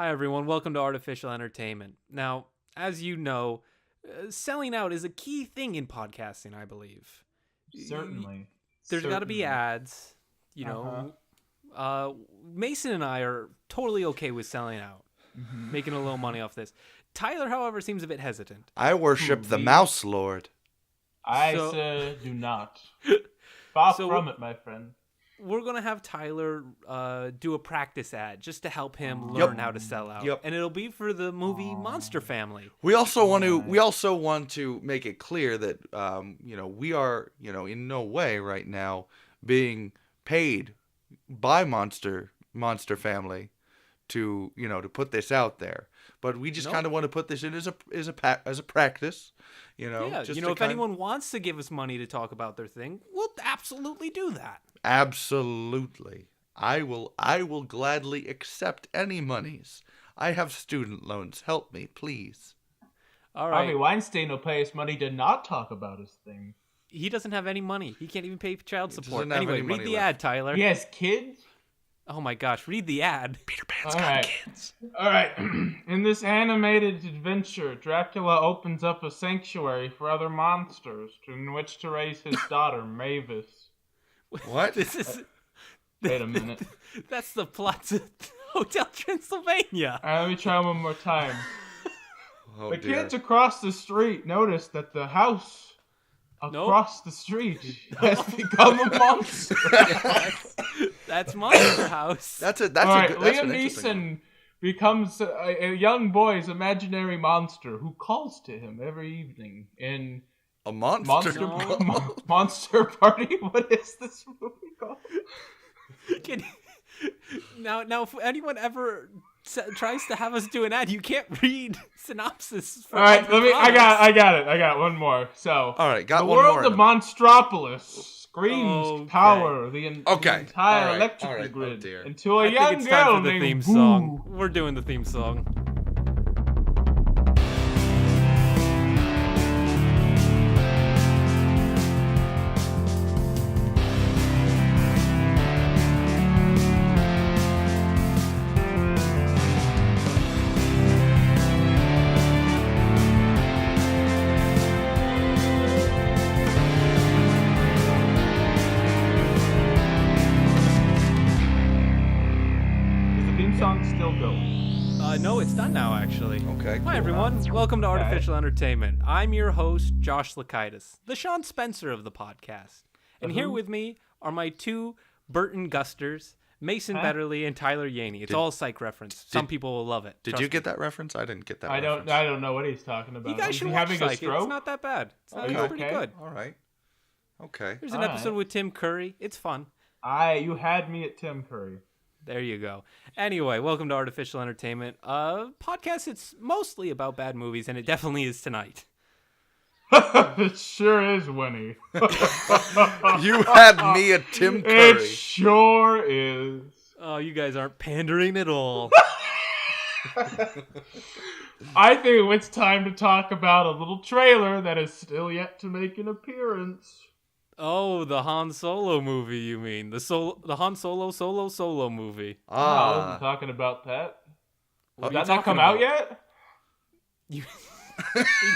Hi, everyone. Welcome to Artificial Entertainment. Now, as you know, selling out is a key thing in podcasting, I believe. Certainly. There's got to be ads, Mason and I are totally okay with selling out, making a little money off this. Tyler, however, seems a bit hesitant. I worship the Mouse Lord. I do not. Far from it, my friend. We're going to have Tyler do a practice ad just to help him learn how to sell out. Yep. And it'll be for the movie Monster Family. We also want to make it clear that we are, in no way right now being paid by Monster Family to put this out there. But we just kind of want to put this in as a practice, Yeah, if anyone wants to give us money to talk about their thing, we'll absolutely do that. Absolutely. I will gladly accept any monies. I have student loans. Help me, please. All right. Harvey Weinstein will pay us money to not talk about his thing. He doesn't have any money. He can't even pay child support. Anyway, read the ad, Tyler. He has kids? Oh my gosh, read the ad. Peter Pan's got kids. All right. In this animated adventure, Dracula opens up a sanctuary for other monsters in which to raise his daughter, Mavis. What? Wait a minute. That's the plot to Hotel Transylvania. All right, let me try one more time. Oh, the dear. kids across the street notice that the house across the street has become a monster. That's Monster House. That's Liam Neeson becomes a young boy's imaginary monster who calls to him every evening in a monster Monster Party. What is this movie called? Now, if anyone ever tries to have us do an ad, you can't read synopsis. All right, I got it. I got one more. So, all right, got the one world more. of Monstropolis screams power the entire electrical grid into a young girl named theme Boo. song. We're doing the theme song. No, it's done now, actually. Okay. Hi, everyone. Welcome to Artificial Entertainment. I'm your host, Josh Lakaitis, the Sean Spencer of the podcast. And here with me are my two Burton Gusters, Mason Betterly and Tyler Yaney. It's all a psych reference. Some people will love it. Did you get that reference? I didn't get that reference. I don't know what he's talking about. You guys should watch Psych. A stroke? It's not that bad. It's pretty good. All right. Okay. There's an episode with Tim Curry. It's fun. You had me at Tim Curry. There you go. Anyway, welcome to Artificial Entertainment. Podcast, it's mostly about bad movies, and it definitely is tonight. It sure is, Winnie. You had me at Tim Curry. It sure is. Oh, you guys aren't pandering at all. I think it's time to talk about a little trailer that is still yet to make an appearance. Oh, the Han Solo movie, you mean? The Han Solo movie. I wasn't talking about that. Did that not come about? Out yet? We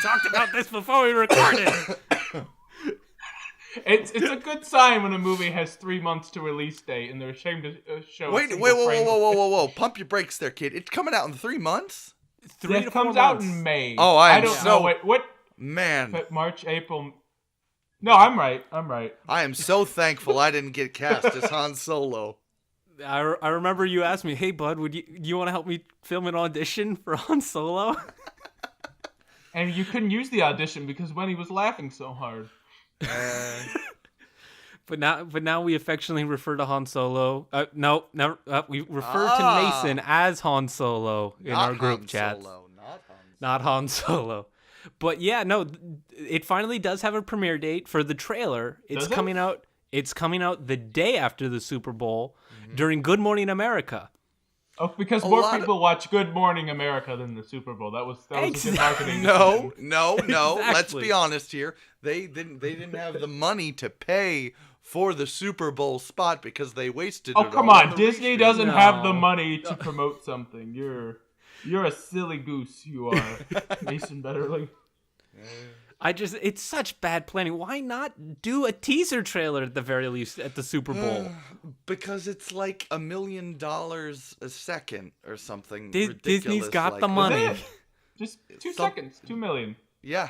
talked about this before we recorded. It's a good sign when a movie has 3 months to release date and they're ashamed to show. Whoa! Pump your brakes, there, kid. It's coming out in 3 months. It comes out in May. Oh, I don't know what. Man, March, April. No, I'm right. I am so thankful I didn't get cast as Han Solo. I remember you asked me, "Hey, bud, would you want to help me film an audition for Han Solo?" And you couldn't use the audition because Winnie was laughing so hard. But now we affectionately refer to Han Solo. We refer to Mason as Han Solo in our group chat. Not Han Solo. But yeah, no, it finally does have a premiere date for the trailer. It's coming out the day after the Super Bowl during Good Morning America. Oh, because more people watch Good Morning America than the Super Bowl. That was a good marketing. No. Exactly. Let's be honest here. They didn't have the money to pay for the Super Bowl spot because they wasted it. Oh, come on. Disney doesn't have the money to promote something. You're a silly goose, you are, Mason Betterling. It's such bad planning. Why not do a teaser trailer at the very least at the Super Bowl? Because it's like $1 million a second or something. Disney's got the money. Just 2 seconds, 2 million. Yeah.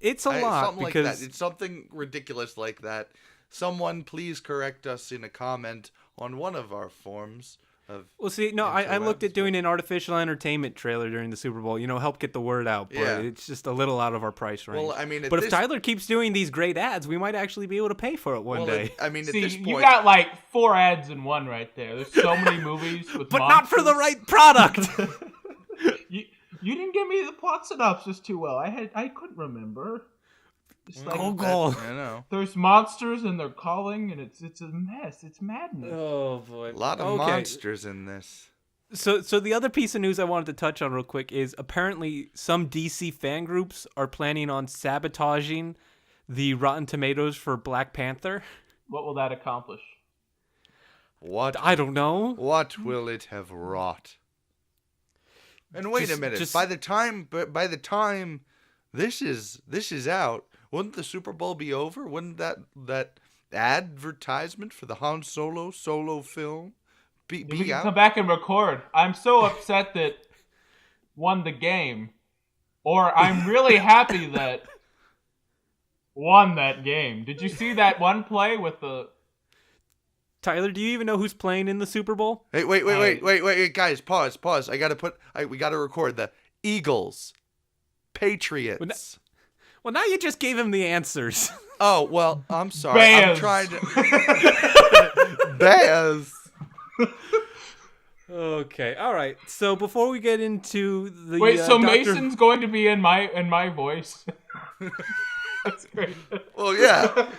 It's a lot something because like that. It's something ridiculous like that. Someone please correct us in a comment on one of our forms. I looked at doing an artificial entertainment trailer during the Super Bowl, help get the word out, but it's just a little out of our price range. Well, I mean, but if Tyler keeps doing these great ads, we might actually be able to pay for it one day. At this point, you got like 4 ads in one right there. There's so many movies with but monsters. Not for the right product. You didn't give me the plot synopsis too well. I couldn't remember. Go. I know. There's monsters and they're calling and it's a mess. It's madness. Oh boy. A lot of monsters in this. So the other piece of news I wanted to touch on real quick is apparently some DC fan groups are planning on sabotaging the Rotten Tomatoes for Black Panther. What will that accomplish? What? I don't know. What will it have wrought? And wait a minute. By the time this is out, wouldn't the Super Bowl be over? Wouldn't that advertisement for the Han Solo film be we can out? Come back and record. I'm so upset that won the game, or I'm really happy that won that game. Did you see that one play with the? Tyler, do you even know who's playing in the Super Bowl? Hey, wait, guys, pause. We gotta record the Eagles, Patriots. Well, now you just gave him the answers. Oh, well, I'm sorry. Bears. I'm trying to... Bears. Okay, all right. So before we get into the... Mason's going to be in my voice. That's great. Well, yeah.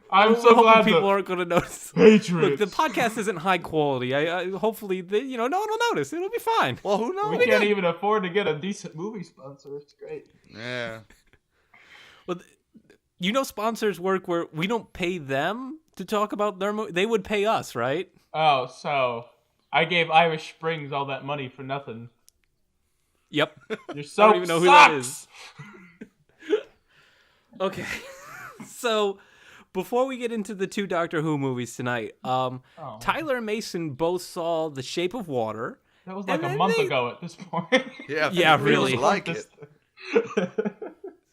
I'm so glad people aren't going to notice. Patriots. Look, the podcast isn't high quality. I hopefully, no one will notice. It'll be fine. Well, who knows? We can't even afford to get a decent movie sponsor. It's great. Yeah. Well, sponsors work where we don't pay them to talk about their movie. They would pay us, right? Oh, so I gave Irish Springs all that money for nothing. Yep. You're so I don't even know who that is. Okay. So, before we get into the 2 Doctor Who movies tonight, Tyler and Mason both saw The Shape of Water. That was like a month ago at this point. Yeah, really. Like it.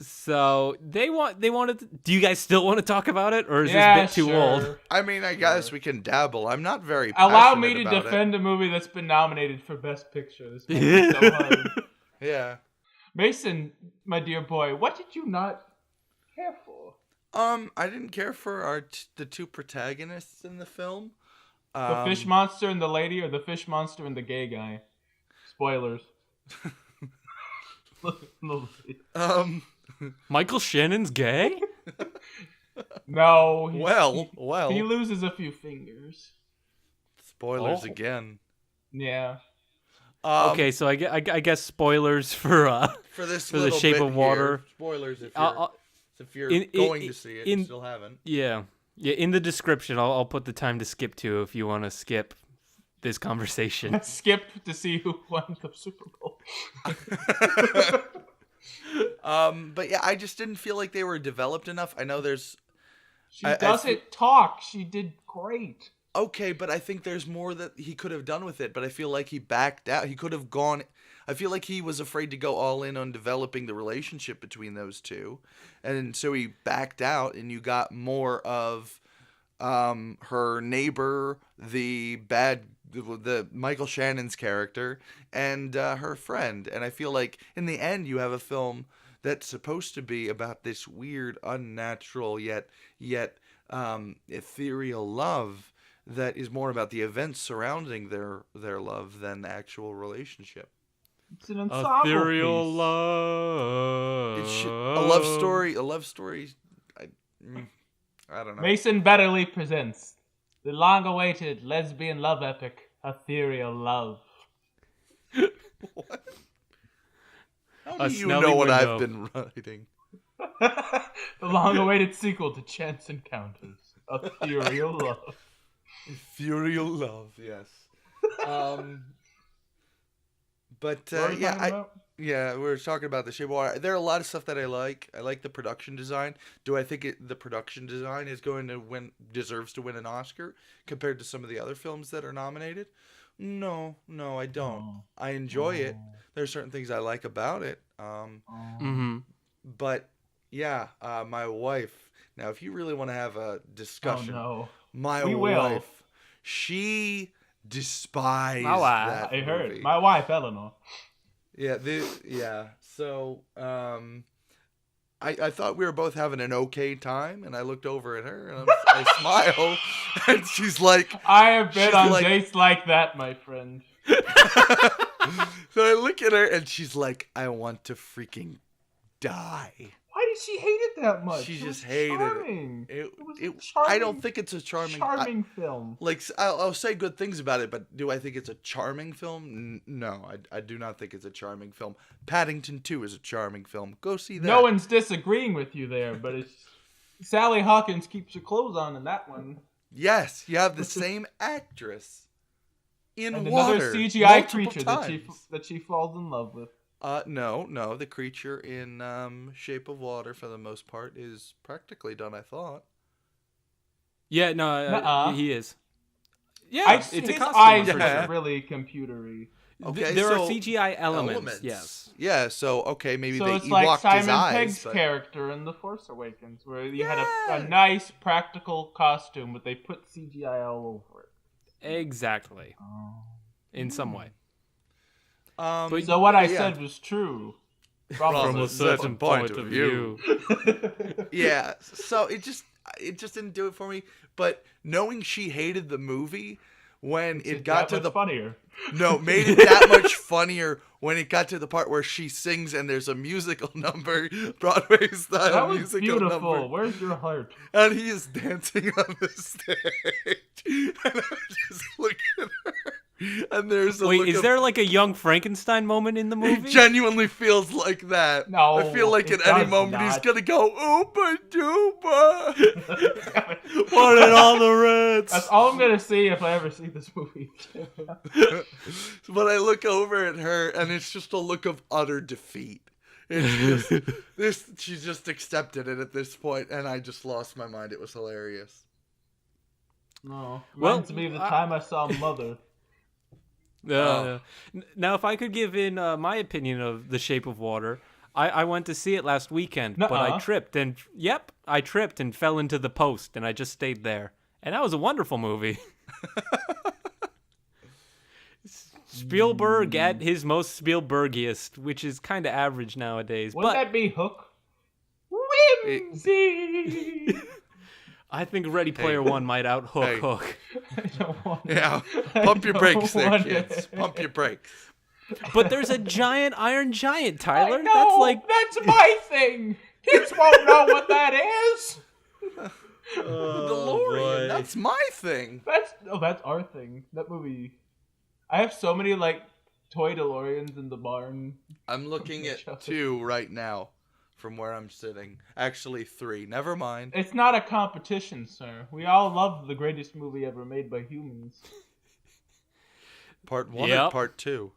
So they wanted. Do you guys still want to talk about it, or is this a bit too old? I mean, I guess we can dabble. I'm not very passionate Allow me to about defend a movie that's been nominated for Best Picture. This movie's so hard. Yeah. Mason, my dear boy, what did you not care for? I didn't care for the 2 protagonists in the film. The fish monster and the lady, or the fish monster and the gay guy? Spoilers. Michael Shannon's gay? No. He loses a few fingers. Spoilers again. Yeah. Okay, so I guess spoilers for this for The Shape of Water. Here. Spoilers if you're going to see it and still haven't. Yeah. In the description, I'll put the time to skip to if you want to skip this conversation. Skip to see who won the Super Bowl. But yeah, I just didn't feel like they were developed enough. I know there's... She doesn't talk. She did great. Okay, but I think there's more that he could have done with it, but I feel like he backed out. He could have gone... I feel like he was afraid to go all in on developing the relationship between those two. And so he backed out, and you got more of her neighbor, the Michael Shannon's character, and her friend. And I feel like in the end you have a film that's supposed to be about this weird, unnatural, yet ethereal love that is more about the events surrounding their love than the actual relationship. It's an ensemble ethereal piece. Love. A love story. I don't know. Mason Betterly presents the long-awaited lesbian love epic, Ethereal Love. What? How do you know what I've been writing? The long-awaited sequel to Chance Encounters. Ethereal love. Ethereal love, yes. But we were talking about The Shape of Water. There are a lot of stuff that I like. I like the production design. Do I think the production design is deserves to win an Oscar compared to some of the other films that are nominated? No, I don't. Oh. I enjoy it. There are certain things I like about it. But yeah, my wife. Now, if you really want to have a discussion, my wife, she despised that movie. I heard. My wife, Eleanor. Yeah. So, I thought we were both having an okay time, and I looked over at her, and I smiled, and she's like... I have been on dates like that, my friend. So I look at her, and she's like, I want to freaking die. Why did she hate it that much? She just hated it. Charming, I don't think it's a charming film. Like, I'll say good things about it, but do I think it's a charming film? No, I do not think it's a charming film. Paddington 2 is a charming film. Go see that. No one's disagreeing with you there, but it's Sally Hawkins keeps her clothes on in that one. Yes, you have the same actress in and water. Another CGI creature that she falls in love with. No. The creature in Shape of Water, for the most part, is practically done, I thought. Yeah, no, he is. Yeah, it's a costume. His eyes are really computery. Okay, there are CGI elements. Yes. Yeah, so, okay, maybe so they it's like Ewoked Simon his eyes. Pegg's character in The Force Awakens, where you had a nice practical costume, but they put CGI all over it. Exactly. In some way. So what I said was true. From a certain point of view. Yeah, so it just didn't do it for me. But knowing she hated the movie when it got to the funnier. No, made it that much funnier when it got to the part where she sings and there's a musical number, Broadway style that was musical beautiful. number. Where's your heart? And he is dancing on the stage, and I'm just looking at her. And there's is there like a young Frankenstein moment in the movie? It genuinely feels like that. No, I feel like at any moment he's gonna go Oopa Doopa. Wanted all the Reds. That's all I'm gonna see if I ever see this movie. But I look over at her, and it's just a look of utter defeat. It's just she just accepted it at this point, and I just lost my mind. It was hilarious. No, reminds me of the time I saw Mother. Now, if I could give in my opinion of The Shape of Water, I went to see it last weekend, but I tripped and fell into the post, and I just stayed there. And that was a wonderful movie. Spielberg at his most Spielbergiest, which is kind of average nowadays. Wouldn't that be Hook? Whimsy! I think Ready Player One might out-hook Hook. I don't want it. Yeah, pump your brakes there, kids. Pump your brakes. But there's a giant Iron Giant, Tyler. I know, that's my thing. Kids won't know what that is. The DeLorean, that's my thing. That's our thing. That movie. I have so many toy DeLoreans in the barn. I'm looking at 2 right now. From where I'm sitting. Actually, 3. Never mind. It's not a competition, sir. We all love the greatest movie ever made by humans. Part 1 or Part 2?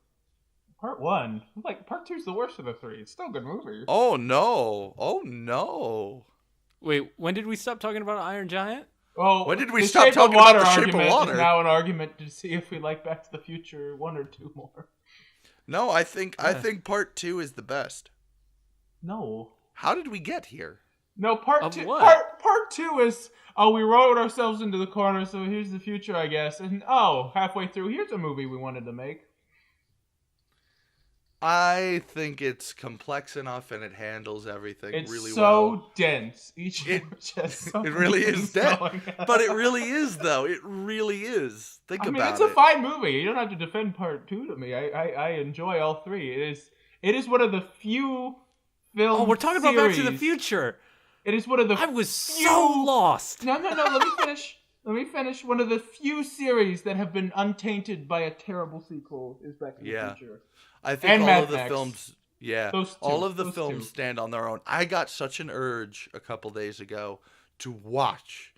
Part 1. Part 2's the worst of the 3. It's still a good movie. Oh, no. Wait, when did we stop talking about Iron Giant? Well, when did we stop talking about The Shape of Water? Is now an argument to see if we like Back to the Future 1 or 2 more. No, I think Part 2 is the best. No. How did we get here? No, part 2. What? Part 2 is we rode ourselves into the corner, so here's the future, I guess. And halfway through, here's a movie we wanted to make. I think it's complex enough and it handles everything really well. It's so dense. It really is dense. But it really is, though. It really is. Think about it. It's a fine movie. You don't have to defend Part 2 to me. I enjoy all 3. It is one of the few film we're talking about Back to the Future. It is one of the I was so lost. No, let me finish. Let me finish. One of the few series that have been untainted by a terrible sequel is Back to the Future. I think all of the films, all of the films stand on their own. I got such an urge a couple days ago to watch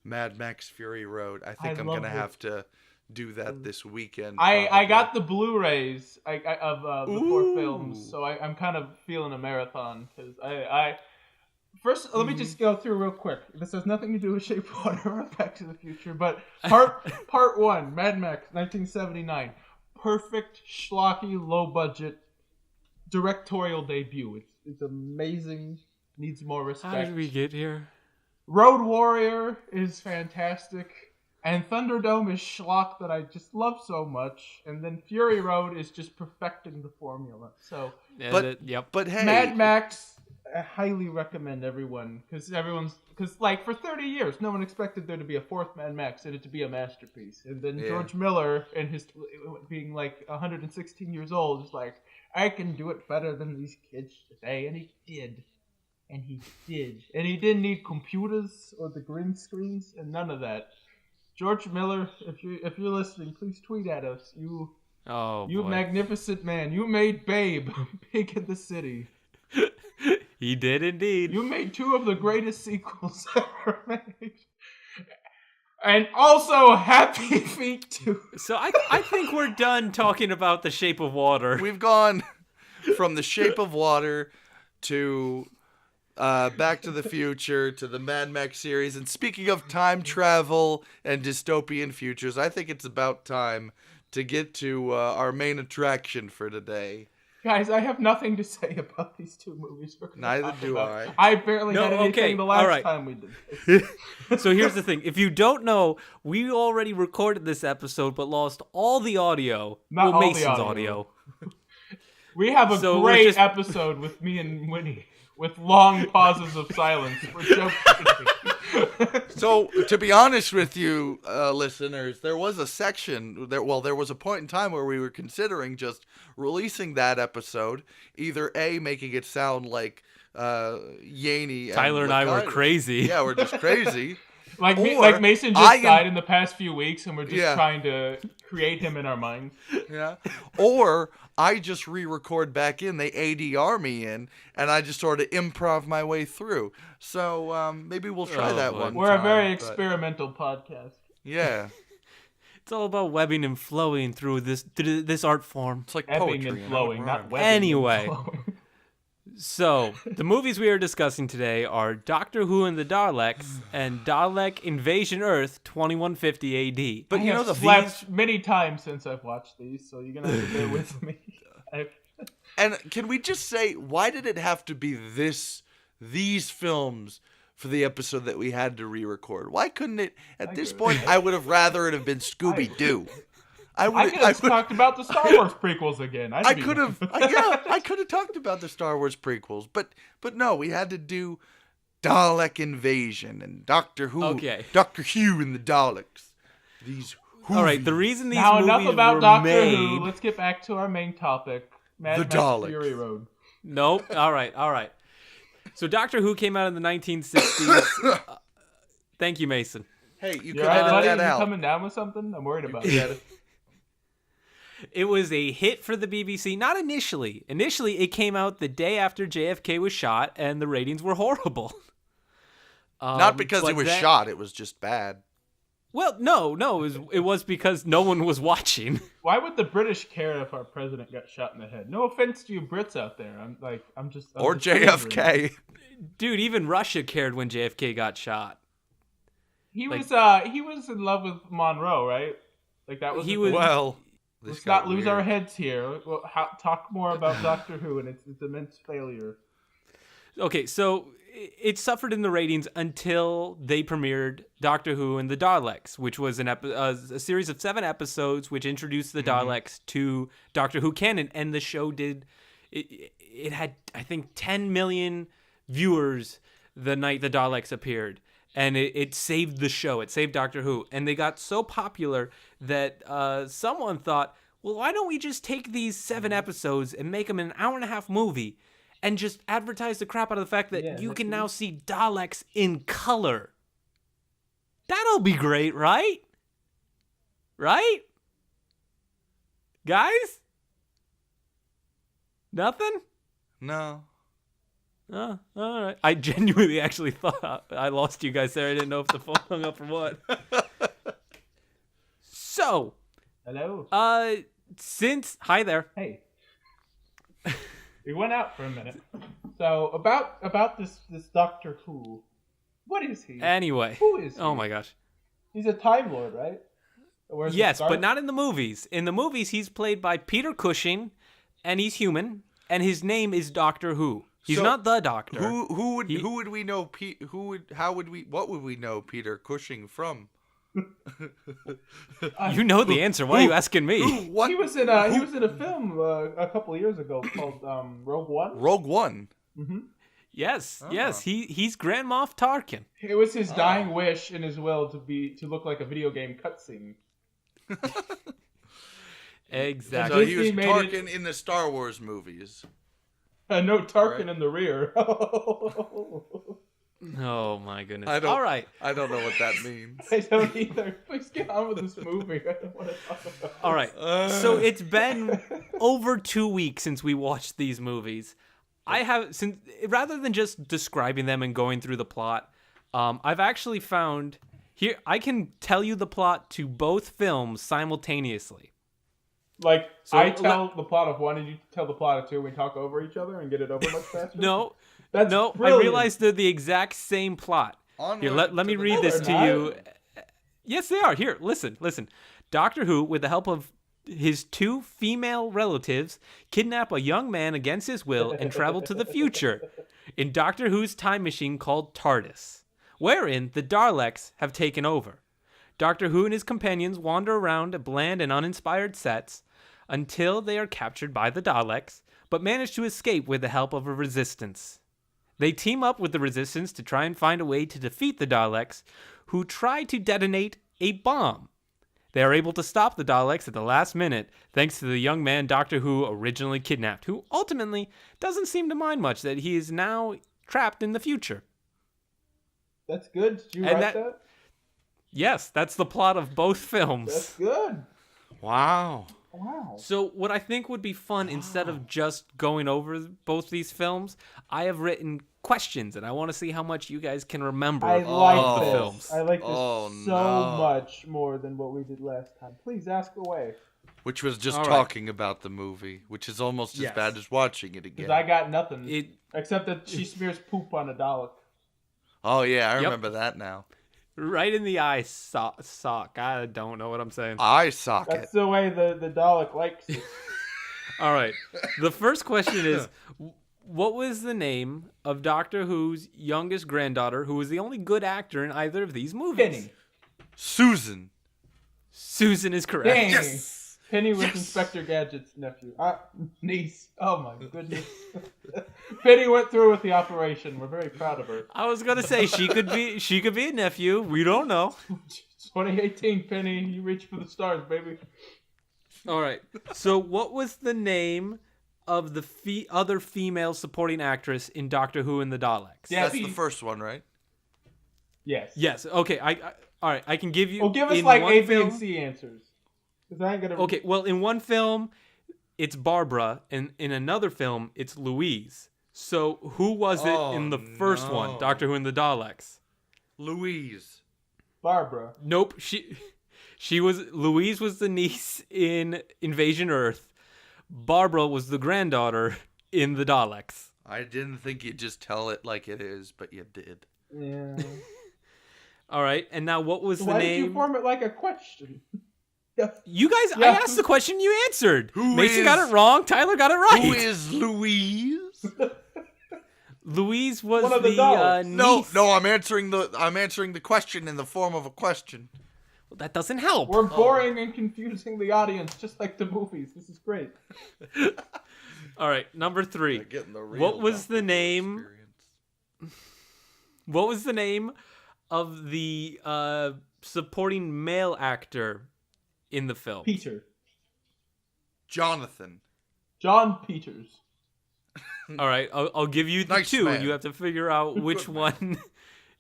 Mad Max Fury Road. I think I'm gonna have to do that this weekend. I got the Blu-rays of the 4 films, so I'm kind of feeling a marathon because I first let me just go through real quick. This has nothing to do with Shape of Water or Back to the Future, but part 1, Mad Max 1979, perfect schlocky low budget directorial debut. It's amazing. Needs more respect. How did we get here? Road Warrior is fantastic. And Thunderdome is schlock that I just love so much. And then Fury Road is just perfecting the formula. So, but hey, Mad Max, I highly recommend everyone. Because like, for 30 years, no one expected there to be a 4th Mad Max and it to be a masterpiece. And then George Miller, and his being like 116 years old, is like, I can do it better than these kids today. And he did. And he didn't need computers or the green screens and none of that. George Miller, if you're listening, please tweet at us. You magnificent man. You made Babe big in the city. He did indeed. You made 2 of the greatest sequels ever made. And also Happy Feet 2. So I think we're done talking about The Shape of Water. We've gone from The Shape of Water to Back to the Future to the Mad Max series. And speaking of time travel and dystopian futures, I think it's about time to get to our main attraction for today. Guys, I have nothing to say about these 2 movies. Neither do I. I barely had anything the last time we did. So here's the thing. If you don't know, we already recorded this episode but lost all the audio. Not all Mason's the audio. We have a great episode with me and Winnie. With long pauses of silence. So, to be honest with you, listeners, there was a section, there was a point in time where we were considering just releasing that episode, either A, making it sound like Yaney Tyler and I were crazy. Yeah, we're just crazy. Like Mason just died in the past few weeks, and we're just trying to create him in our minds. Yeah. Or I just re-record back in, they ADR me in, and I just sort of improv my way through. So maybe we'll try that one. We're a very experimental podcast. Yeah. It's all about webbing and flowing through this art form. It's like ebbing poetry. And flowing, not webbing. Anyway. So, the movies we are discussing today are Doctor Who and the Daleks and Dalek Invasion Earth 2150 AD. But I have slept many times since I've watched these, so you're going to have to bear with me. And can we just say, why did it have to be these films for the episode that we had to re-record? Why couldn't it, at this point, I would have rather it have been Scooby-Doo. I could have talked about the Star Wars prequels again. I could have talked about the Star Wars prequels, but no, we had to do Dalek Invasion and Doctor Who, Doctor Who and the Daleks. All right, the reason these now movies enough about were Doctor made... Who. Let's get back to our main topic, Mad Max Daleks. Fury Road. Nope. All right. So Doctor Who came out in the 1960s. Thank you, Mason. Hey, you could edit that out. You coming down with something? I'm worried about it. It was a hit for the BBC. Not initially. Initially, it came out the day after JFK was shot, and the ratings were horrible. Not because it was shot. It was just bad. Well, no. It was because no one was watching. Why would the British care if our president got shot in the head? No offense to you Brits out there. I'm or JFK. Dude, even Russia cared when JFK got shot. He was in love with Monroe, right? Like that was let's not lose our heads here. Well, talk more about Doctor Who and its immense failure. Okay, so it suffered in the ratings until they premiered Doctor Who and the Daleks, which was a series of 7 episodes which introduced the Daleks to Doctor Who canon, and the show it had, I think, 10 million viewers the night the Daleks appeared. And it saved the show. It saved Doctor Who. And they got so popular that someone thought, well, why don't we just take these 7 episodes and make them an hour-and-a-half movie and just advertise the crap out of the fact that you can now see Daleks in color? That'll be great, right? Right? Guys? Nothing? No. All right. I genuinely actually thought I lost you guys there. I didn't know if the phone hung up or what. So, Hello. Hi there. Hey. We went out for a minute. So about this Doctor Who, what is he? Anyway. Who is he? Oh my gosh. He's a Time Lord, right? Yes, but not in the movies. In the movies, he's played by Peter Cushing, and he's human, and his name is Doctor Who. He's not the Doctor. What would we know Peter Cushing from? You know the answer. Why are you asking me? He was in a film a couple of years ago called Rogue One. Rogue One. Mm-hmm. Yes. He's Grand Moff Tarkin. It was his dying wish in his will to look like a video game cutscene. Exactly. So he was Tarkin in the Star Wars movies. No Tarkin in the rear. Oh my goodness. All right. I don't know what that means. I don't either. Please get on with this movie. I don't want to talk about it. All right. So it's been over 2 weeks since we watched these movies. Rather than just describing them and going through the plot, I've actually found here I can tell you the plot to both films simultaneously. Like, so I tell the plot of one and you tell the plot of two, and we talk over each other and get it over much faster? No. That's no, brilliant. I realized they're the exact same plot. Here, let me read this to you. Yes, they are. Here, listen. Doctor Who, with the help of his 2 female relatives, kidnap a young man against his will and travel to the future in Doctor Who's time machine called TARDIS, wherein the Daleks have taken over. Doctor Who and his companions wander around bland and uninspired sets until they are captured by the Daleks, but manage to escape with the help of a resistance. They team up with the resistance to try and find a way to defeat the Daleks, who try to detonate a bomb. They are able to stop the Daleks at the last minute, thanks to the young man Doctor Who originally kidnapped, who ultimately doesn't seem to mind much that he is now trapped in the future. That's good. Did you write that? Yes, that's the plot of both films. That's good. Wow. So what I think would be fun, instead of just going over both these films, I have written questions, and I want to see how much you guys can remember of the films. I like this much more than what we did last time. Please ask away. Which was just talking about the movie, which is almost as bad as watching it again. Because I got nothing, except that she smears poop on a Dalek. Oh, yeah, I remember that now. Right in the eye sock. I don't know what I'm saying. Eye socket. That's the way the Dalek likes it. All right. The first question is, what was the name of Doctor Who's youngest granddaughter, who was the only good actor in either of these movies? Penny. Susan. Susan is correct. Dang. Yes. Penny was Inspector Gadget's nephew. Niece. Oh my goodness. Penny went through with the operation. We're very proud of her. I was gonna say she could be a nephew. We don't know. 2018, Penny. You reach for the stars, baby. All right. So what was the name of the other female supporting actress in Doctor Who and the Daleks? Yeah, that's the first one, right? Yes. Yes. Okay. All right. I can give you. Well, give us like A, B, and C answers. Okay, well, in one film, it's Barbara, and in another film, it's Louise. So, who was it in the first one, Doctor Who and the Daleks? Louise. Barbara. Nope, Louise was the niece in Invasion Earth. Barbara was the granddaughter in the Daleks. I didn't think you'd just tell it like it is, but you did. Yeah. All right, and now what was the name? Why did you form it like a question? You guys, I asked the question, you answered. Mason got it wrong. Tyler got it right. Who is Louise? Louise was one of the niece. No, I'm answering the question in the form of a question. Well, that doesn't help. We're boring and confusing the audience, just like the movies. This is great. All right, number 3. What was the name? What was the name of the supporting male actor in the film? Peter. Jonathan. John Peters. All right, I'll give you the two, and you have to figure out which one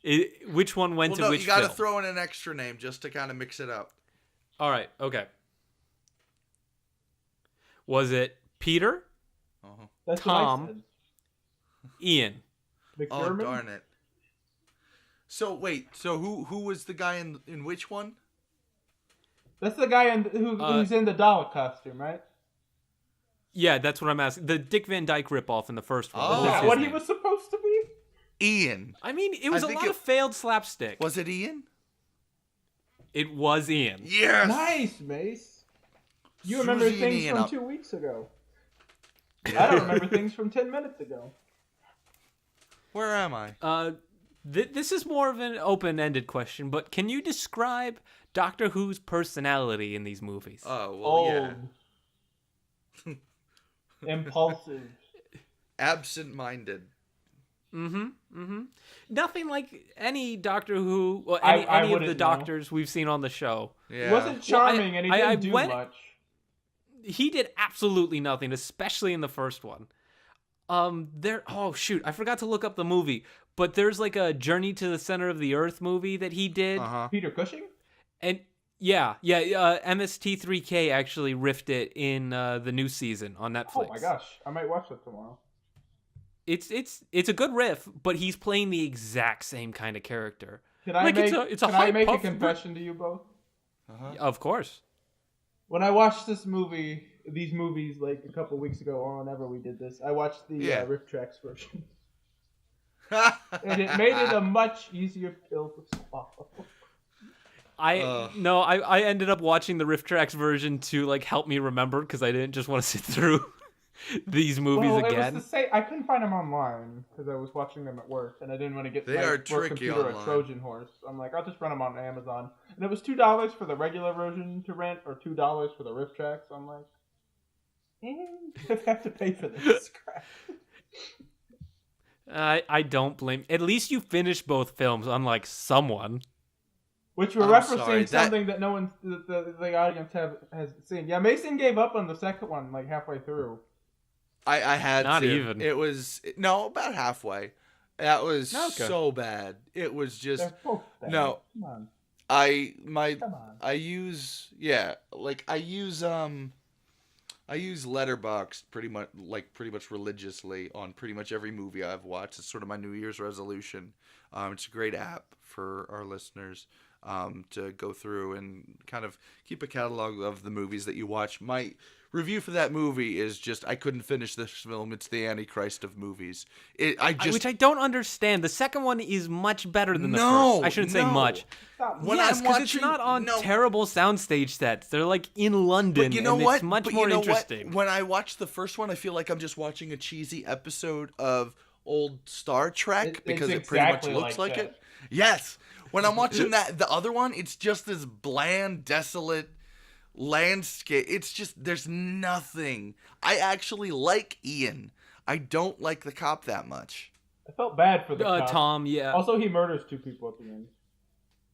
went to which you got to film. throw in an extra name just to kind of mix it up. All right, okay. Was it Peter, That's Tom, Ian? Oh, darn it. So wait, who was the guy in which one? That's the guy who's in the doll costume, right? Yeah, that's what I'm asking. The Dick Van Dyke ripoff in the first one. Is that what he was supposed to be? Ian. I mean, it was a lot of failed slapstick. Was it Ian? It was Ian. Yes. Nice, Mace. You remember things from 2 weeks ago. I don't remember things from 10 minutes ago. Where am I? This is more of an open-ended question, but can you describe Doctor Who's personality in these movies? Oh, well, yeah. Impulsive. Absent-minded. Nothing like any Doctor Who, or any of the doctors we've seen on the show. Yeah. He wasn't charming, and he didn't do much. He did absolutely nothing, especially in the first one. Oh shoot, I forgot to look up the movie, but there's like a Journey to the Center of the Earth movie that he did. Peter Cushing? And MST3K actually riffed it in the new season on Netflix. Oh my gosh, I might watch that tomorrow. It's a good riff, but he's playing the exact same kind of character. Can I make a confession to you both? Of course. When I watched these movies like a couple weeks ago, or whenever we did this, I watched the Riff Tracks version. And it made it a much easier pill to swallow. I ended up watching the Riff Tracks version to like help me remember, because I didn't just want to sit through these movies again. It was I couldn't find them online because I was watching them at work, and I didn't want to get my work computer a Trojan horse. I'm like, I'll just rent them on Amazon. And it was $2 for the regular version to rent, or $2 for the Riff Tracks. I'm like, I have to pay for this crap. I don't blame. At least you finished both films, unlike someone. Which we're referencing something that no one, the audience has seen. Yeah, Mason gave up on the second one like halfway through. I had not to. even. It was about halfway. That was so bad. It was just They're both bad. no. Come on. I use Letterboxd pretty much religiously on pretty much every movie I've watched. It's sort of my New Year's resolution. It's a great app for our listeners to go through and kind of keep a catalog of the movies that you watch. My review for that movie is just, I couldn't finish this film. It's the Antichrist of movies. Which I don't understand. The second one is much better than the first. I shouldn't say much. Yes, because it's not on terrible soundstage sets. They're like in London, it's much more interesting. When I watch the first one, I feel like I'm just watching a cheesy episode of old Star Trek because it pretty much looks like it. Yes. When I'm watching the other one, it's just this bland, desolate landscape. It's just, there's nothing. I actually like Ian. I don't like the cop that much. I felt bad for the cop. Tom, yeah. Also, he murders 2 people at the end.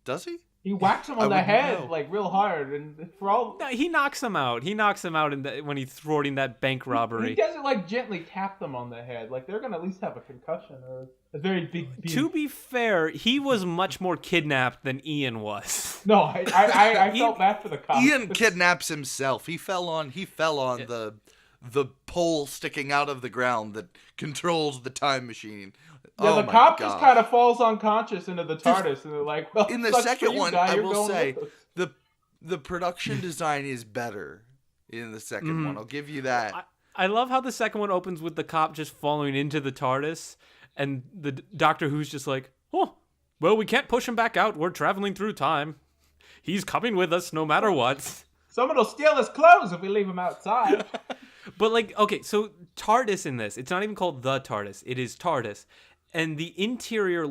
Does he? He whacks him on the head like real hard, and for all. No, he knocks him out. He knocks him out when he's thwarting that bank robbery. He doesn't like gently tap them on the head. Like they're gonna at least have a concussion or a very big. To be fair, he was much more kidnapped than Ian was. No, I felt bad for the cop. Ian kidnaps himself. He fell on the pole sticking out of the ground that controls the time machine. Yeah, the cop just kind of falls unconscious into the TARDIS, and they're like, well, in the second one, I will say, the production design is better in the second one. I'll give you that. I love how the second one opens with the cop just falling into the TARDIS, and the Doctor Who's just like, oh, well, we can't push him back out. We're traveling through time. He's coming with us no matter what. Someone will steal his clothes if we leave him outside. But, like, okay, so TARDIS in this, it's not even called the TARDIS. It is TARDIS. And the interior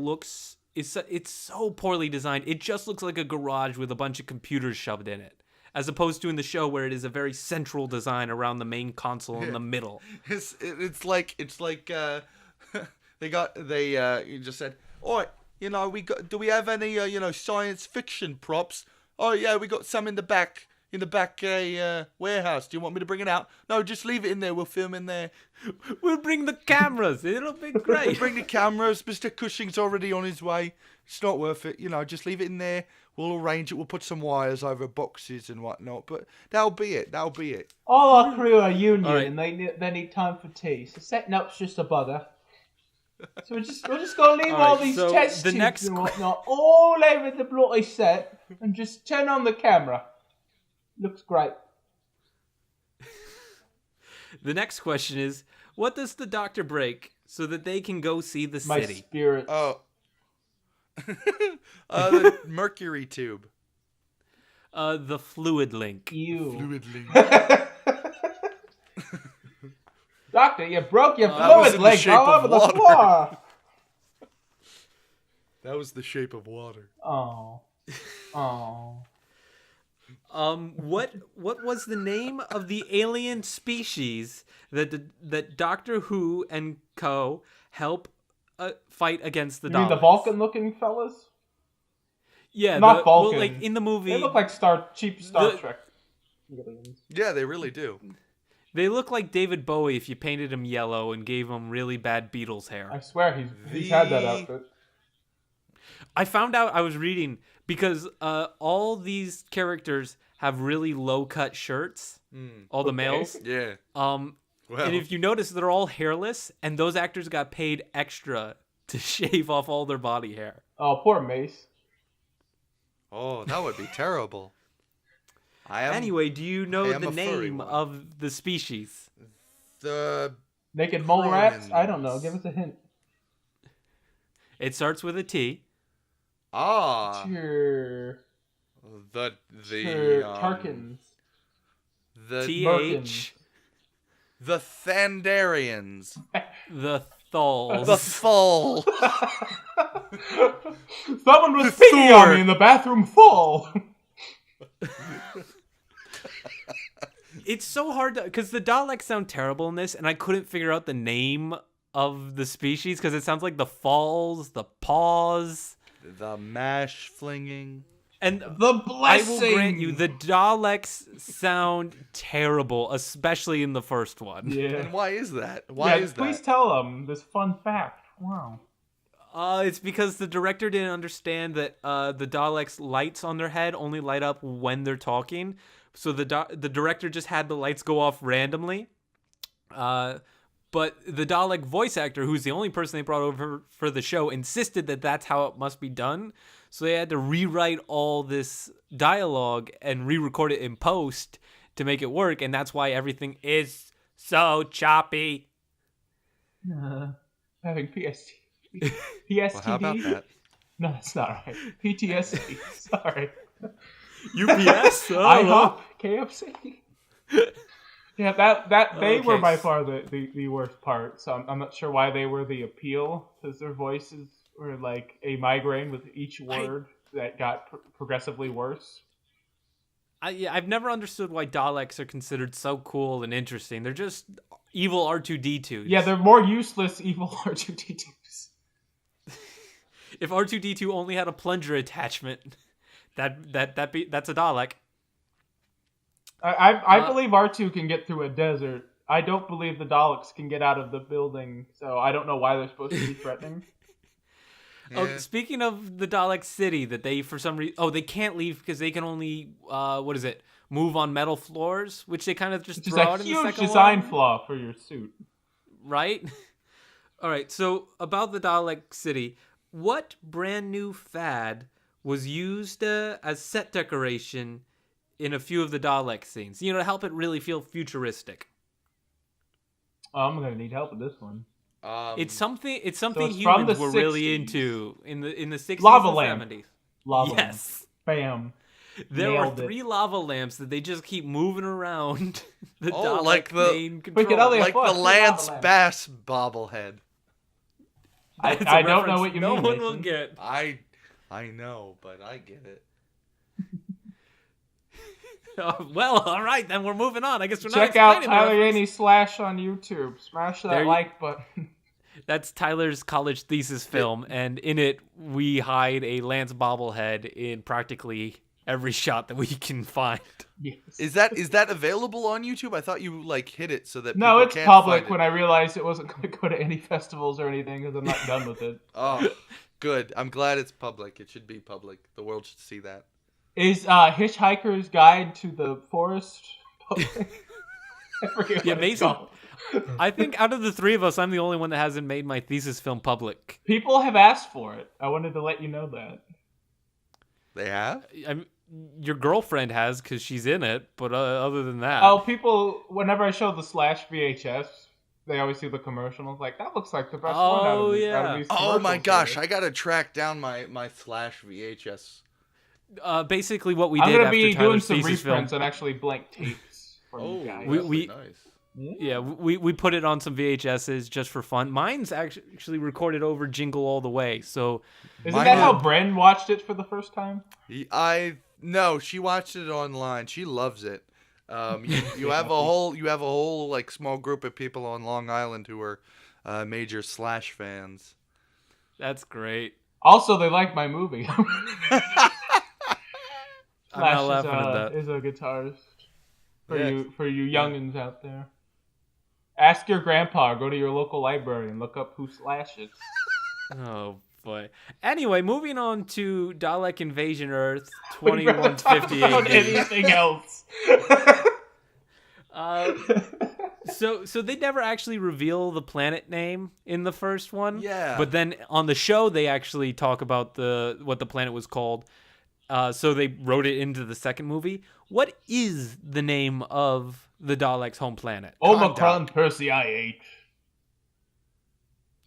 it's so poorly designed. It just looks like a garage with a bunch of computers shoved in it, as opposed to in the show where it is a very central design around the main console in the middle. It's like you just said, all right, do we have any science fiction props? Oh yeah, we got some in the back warehouse. Do you want me to bring it out? No, just leave it in there. We'll film in there. We'll bring the cameras. It'll be great. We'll bring the cameras. Mr. Cushing's already on his way. It's not worth it. Just leave it in there. We'll arrange it. We'll put some wires over boxes and whatnot. But that'll be it. All our crew are union, and they need time for tea. So setting up's just a bother. So we're just gonna leave all these test tubes and whatnot all over the bloody set and just turn on the camera. Looks great. The next question is, what does the doctor break so that they can go see the My city? spirit. Oh. The mercury tube. The fluid link. Ew. Fluid link. Doctor, you broke your That was fluid in the link shape all of over the water. floor. That was the shape of water. Oh. What was the name of the alien species that Doctor Who and co help fight against the Daleks? You mean the Vulcan-looking fellas? Yeah, Not Vulcan. Well, like in the movie, They look like cheap Star Trek. Yeah, they really do. They look like David Bowie if you painted him yellow and gave him really bad Beatles hair. I swear he's had that outfit. I found out, I was reading, because all these characters have really low-cut shirts, all the males. Yeah. And if you notice, they're all hairless, and those actors got paid extra to shave off all their body hair. Oh, poor Mace. Oh, that would be terrible. Anyway, do you know the name of the species? The naked mole rats? I don't know. Give us a hint. It starts with a T. Ah. Sure. The Tarkins. The TH. The Thandarians. The Thulls. The Thull. Someone was peeing on me in the bathroom full. It's so hard to, because the Daleks sound terrible in this, and I couldn't figure out the name of the species because it sounds like the Falls, the Paws, the Mash Flinging, and the Blessing. I will grant you, the Daleks sound terrible, especially in the first one. Yeah. And why is that? Why is that? Please tell them this fun fact. Wow. It's because the director didn't understand that the Daleks' lights on their head only light up when they're talking. So the director just had the lights go off randomly. But the Dalek voice actor, who's the only person they brought over for the show, insisted that that's how it must be done. So they had to rewrite all this dialogue and re-record it in post to make it work. And that's why everything is so choppy. Having PST. PSTD? Well, how about that? No, that's not right. PTSD. Sorry. UPS? IHOP? KFC? Yeah, that they were by far the worst part. So I'm not sure why they were the appeal, because their voices were like a migraine with each word that got progressively worse. I've never understood why Daleks are considered so cool and interesting. They're just evil R2-D2s. Yeah, they're more useless evil R2-D2s. If R2-D2 only had a plunger attachment, that's a Dalek. I believe R2 can get through a desert. I don't believe the Daleks can get out of the building, so I don't know why they're supposed to be threatening. Yeah. Oh, speaking of the Dalek city, that they for some reason they can't leave because they can only move on metal floors, which they kind of just throw out in the second one. It's a huge design flaw for your suit, right? All right. So about the Dalek city, what brand new fad was used as set decoration in a few of the Dalek scenes? To help it really feel futuristic. I'm gonna need help with this one. It's something humans were 60s. Really into in the 60s lava and lamp. 70s. Lava yes. lamp. Bam. There were Nailed 3 lava lamps that they just keep moving around the Dalek like the main control. Like the Lance Bass bobblehead. I don't know what you mean. No one Mason. will get. I know, but I get it. Well, all right, then we're moving on. I guess we're Check not out Tyler Yaney Slash on YouTube. Smash that like button. That's Tyler's college thesis film, and in it we hide a Lance bobblehead in practically every shot that we can find. Yes. Is that available on YouTube? I thought you hid it so that no, people it's can't public. find it. When I realized it wasn't going to go to any festivals or anything because I'm not done with it. Oh, good. I'm glad it's public. It should be public. The world should see that. Is Hitchhiker's Guide to the Forest public? I forget what it's called. I think out of the three of us, I'm the only one that hasn't made my thesis film public. People have asked for it. I wanted to let you know that. They have? Your girlfriend has because she's in it, but other than that... Oh, people, whenever I show the Slash VHS, they always see the commercial. I was like, that looks like the best one out of these Oh my gosh, here. I gotta track down my Slash VHS. Basically what we I'm did gonna after be doing Tyler's some thesis reprints film... and actually blank tapes for you guys. We nice. Yeah, we put it on some VHSs just for fun. Mine's actually recorded over Jingle All the Way, so... Isn't that how Bren watched it for the first time? No, she watched it online. She loves it. You have a whole like small group of people on Long Island who are major Slash fans. That's great. Also, they like my movie. I'm not laughing at that. Is a guitarist for you youngins out there. Ask your grandpa. Go to your local library and look up who Slash is. Oh boy. Anyway, moving on to Dalek Invasion Earth 2150 AD. Anything else? So they never actually reveal the planet name in the first one. Yeah. But then on the show they actually talk about what the planet was called. So they wrote it into the second movie. What is the name of the Daleks' home planet? Omicron Persei.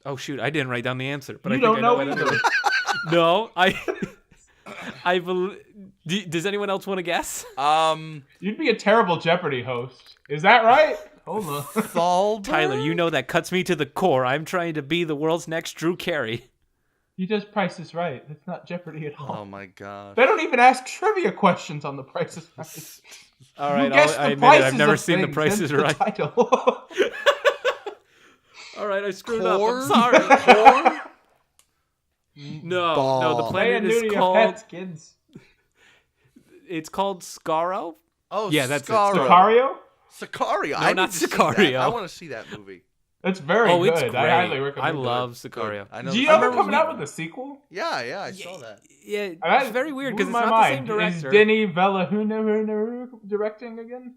Oh shoot, I didn't write down the answer, but you I think don't know I know either. No, I believe. Does anyone else want to guess? You'd be a terrible Jeopardy host. Is that right? Hold on. Tyler, you know that cuts me to the core. I'm trying to be the world's next Drew Carey. You just Price is Right. It's not Jeopardy at all. Oh my god. They don't even ask trivia questions on The Price is Right. All right, I admit it. I've never seen The Price is Right. All right, I screwed up. I'm sorry. No, the planet is called... Pets, kids. It's called Skaro. Oh, yeah, that's Skaro. it. Sicario? Sicario. No, I not need to see Sicario. that. I want to see that movie. It's very good. It's great. I highly recommend I it. love Sicario. Do you know they're coming out with a sequel? Yeah, I saw that. Yeah, it's very weird because it's not the same director. Is Denny Villeneuve directing again?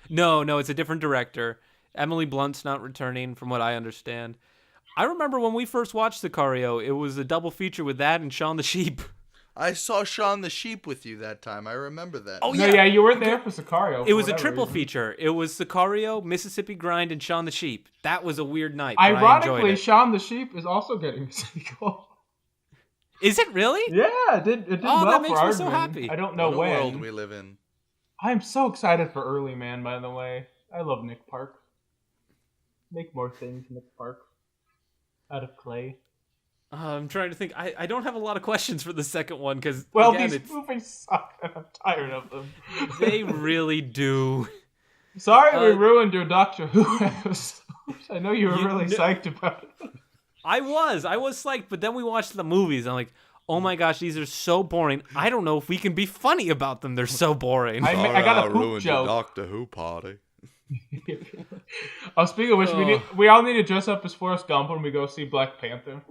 No, it's a different director. Emily Blunt's not returning, from what I understand. I remember when we first watched Sicario, it was a double feature with that and Shaun the Sheep. I saw Shaun the Sheep with you that time. I remember that. Oh, yeah, you weren't there for Sicario. It was a triple feature. It was Sicario, Mississippi Grind, and Shaun the Sheep. That was a weird night. Ironically, Shaun the Sheep is also getting a sequel. Is it really? Yeah, it did well that makes for me Aardman. so happy. I don't know what when. world we live in. I'm so excited for Early Man, by the way. I love Nick Park. Make more things, Nick Park. Out of clay. I'm trying to think. I don't have a lot of questions for the second one because these movies suck and I'm tired of them. They really do. Sorry we ruined your Doctor Who episode. I know you were really psyched about it. I was psyched, but then we watched the movies and I'm like, oh my gosh, these are so boring. I don't know if we can be funny about them. They're so boring. I got a poop joke. Doctor Who party. Speaking of which, we all need to dress up as Forrest Gump when we go see Black Panther.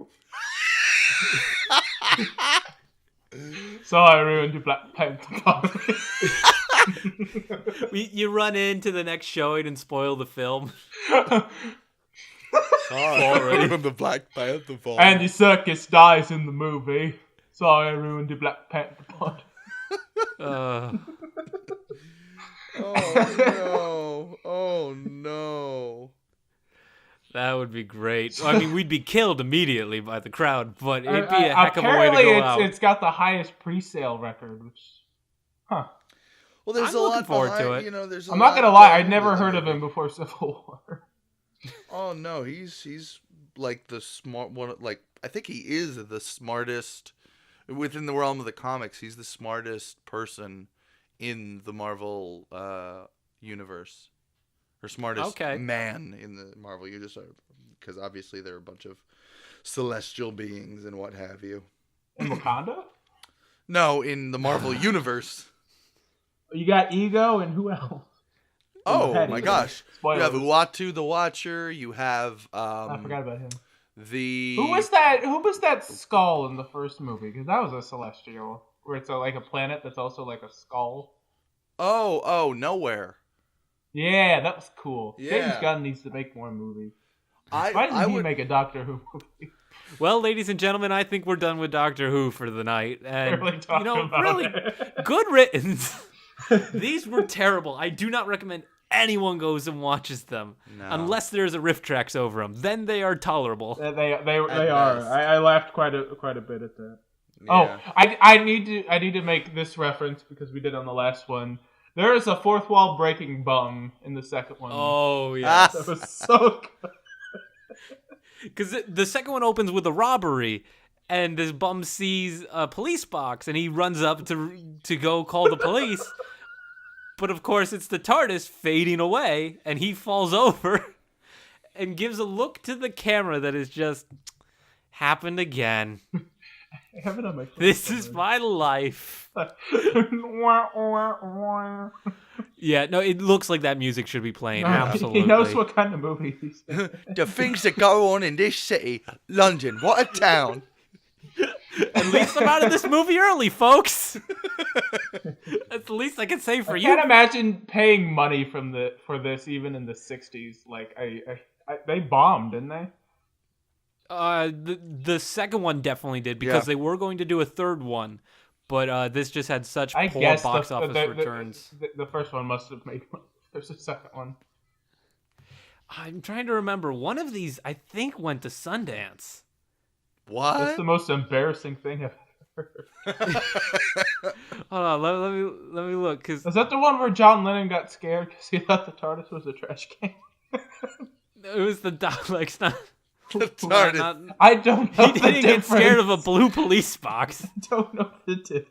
So I ruined your Black Panther. You run into the next showing and spoil the film. Sorry, I ruined the Black Panther film. Andy Serkis dies in the movie. Sorry, I ruined your Black Panther part. Oh no. That would be great. I mean, we'd be killed immediately by the crowd, but it'd be a heck of a way to go out. It's got the highest pre-sale record, which... Well, there's I'm looking forward to it. You know, there's I'm not going to lie, I'd never heard of him before Civil War. Oh, no, he's like the smart one. Like, I think he is the smartest... Within the realm of the comics, he's the smartest person in the Marvel universe. Or smartest man in the Marvel universe. Because obviously there are a bunch of celestial beings and what have you. In Wakanda? No, in the Marvel universe. You got Ego and who else? Oh my gosh. Spoilers. You have Uatu the Watcher. You have... I forgot about him. Who was that skull in the first movie? Because that was a celestial, where it's like a planet that's also like a skull. Oh, Nowhere. Yeah, that was cool. Yeah. James Gunn needs to make more movies. Why I didn't he would make a Doctor Who movie? Well, ladies and gentlemen, I think we're done with Doctor Who for the night. And, Really talk about really it. good riddance. These were terrible. I do not recommend anyone goes and watches them unless there's a riff tracks over them. Then they are tolerable. They are. best. I laughed quite a bit at that. Yeah. Oh, I need to make this reference because we did on the last one. There is a fourth wall breaking bum in the second one. Oh, yeah. That was so good. Because the second one opens with a robbery, and this bum sees a police box, and he runs up to go call the police. But of course, it's the TARDIS fading away, and he falls over and gives a look to the camera that is just happened again. I have it on my phone This is my life. Yeah, no, it looks like that music should be playing. Absolutely. He knows what kind of movie he's in. The things that go on in this city, London, what a town. At least I'm out of this movie early, folks. That's the least I can say for I you. can't imagine paying money for this even in the 60s. Like they bombed, didn't they? The second one definitely did because they were going to do a third one, but this just had such poor box office returns. The first one must have made money. There's a second one. I'm trying to remember. One of these, I think, went to Sundance. What? That's the most embarrassing thing I've ever heard. Hold on, let me look. Cause Is that the one where John Lennon got scared because he thought the TARDIS was a trash can? it was the Daleks, not. The TARDIS. Not, I don't know. he didn't get scared of a blue police box. I don't know the difference.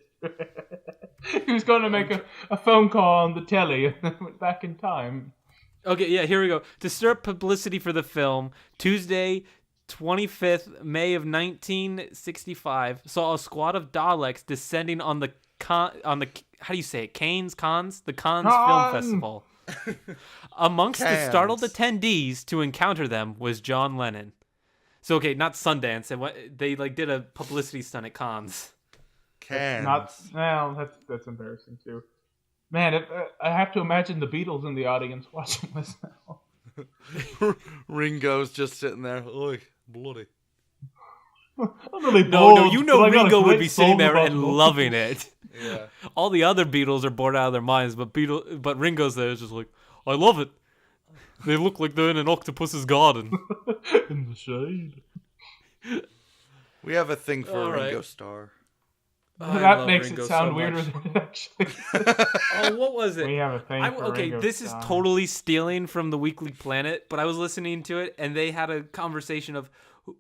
He was going to make a phone call on the telly and then went back in time. Okay, yeah, here we go. To stir up publicity for the film, Tuesday, 25th May of 1965, saw a squad of Daleks descending on the how do you say it? The Cannes Film Festival. Amongst the startled attendees to encounter them was John Lennon. So okay, not Sundance, and they did a publicity stunt at Cannes. That's embarrassing too. Man, I have to imagine the Beatles in the audience watching this now. Ringo's just sitting there. Oi, bloody. No, you know Ringo would be sitting there and loving it. Yeah. All the other Beatles are bored out of their minds, but Ringo's there is just like, I love it. They look like they're in an octopus's garden. In the shade. We have a thing for All a Ringo right. Starr. That makes Ringo it sound so weirder much. than it actually. Oh, what was it? We have a thing for Okay, Ringo this is Starr. totally stealing from the Weekly Planet, but I was listening to it, and they had a conversation of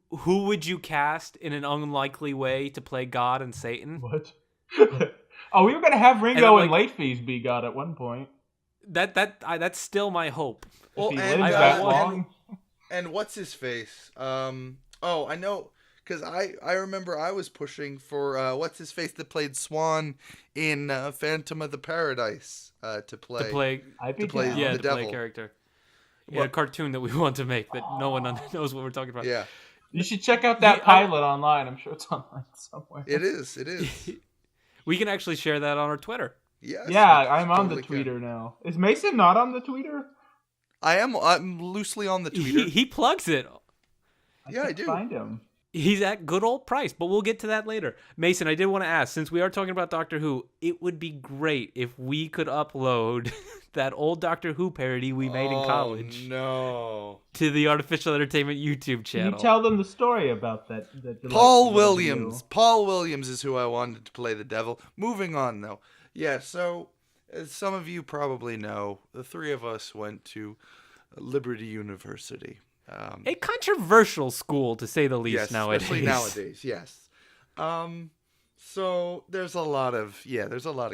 who would you cast in an unlikely way to play God and Satan? What? Oh, we were gonna have Ringo and like, late fees be God at one point. That's still my hope. Well, If he and, lived that long. and what's his face? I know, because I remember I was pushing for what's his face that played Swan in Phantom of the Paradise to play the devil. a character. Yeah, a cartoon that we want to make that no one knows what we're talking about. Yeah, You should check out that pilot online. I'm sure it's online somewhere. it is. We can actually share that on our Twitter. Yes. Yeah, I'm on the Twitter now. Is Mason not on the Twitter? I'm loosely on the Twitter. He plugs it. I do. Find him. He's at good old Price, but we'll get to that later. Mason, I did want to ask, since we are talking about Doctor Who, it would be great if we could upload that old Doctor Who parody we made in college no. to the Artificial Entertainment YouTube channel. Can you tell them the story about that? Paul Williams. Paul Williams is who I wanted to play the devil. Moving on, though. Yeah, so as some of you probably know, the three of us went to Liberty University. A controversial school, to say the least, Yes, nowadays. especially nowadays, yes. So there's a lot of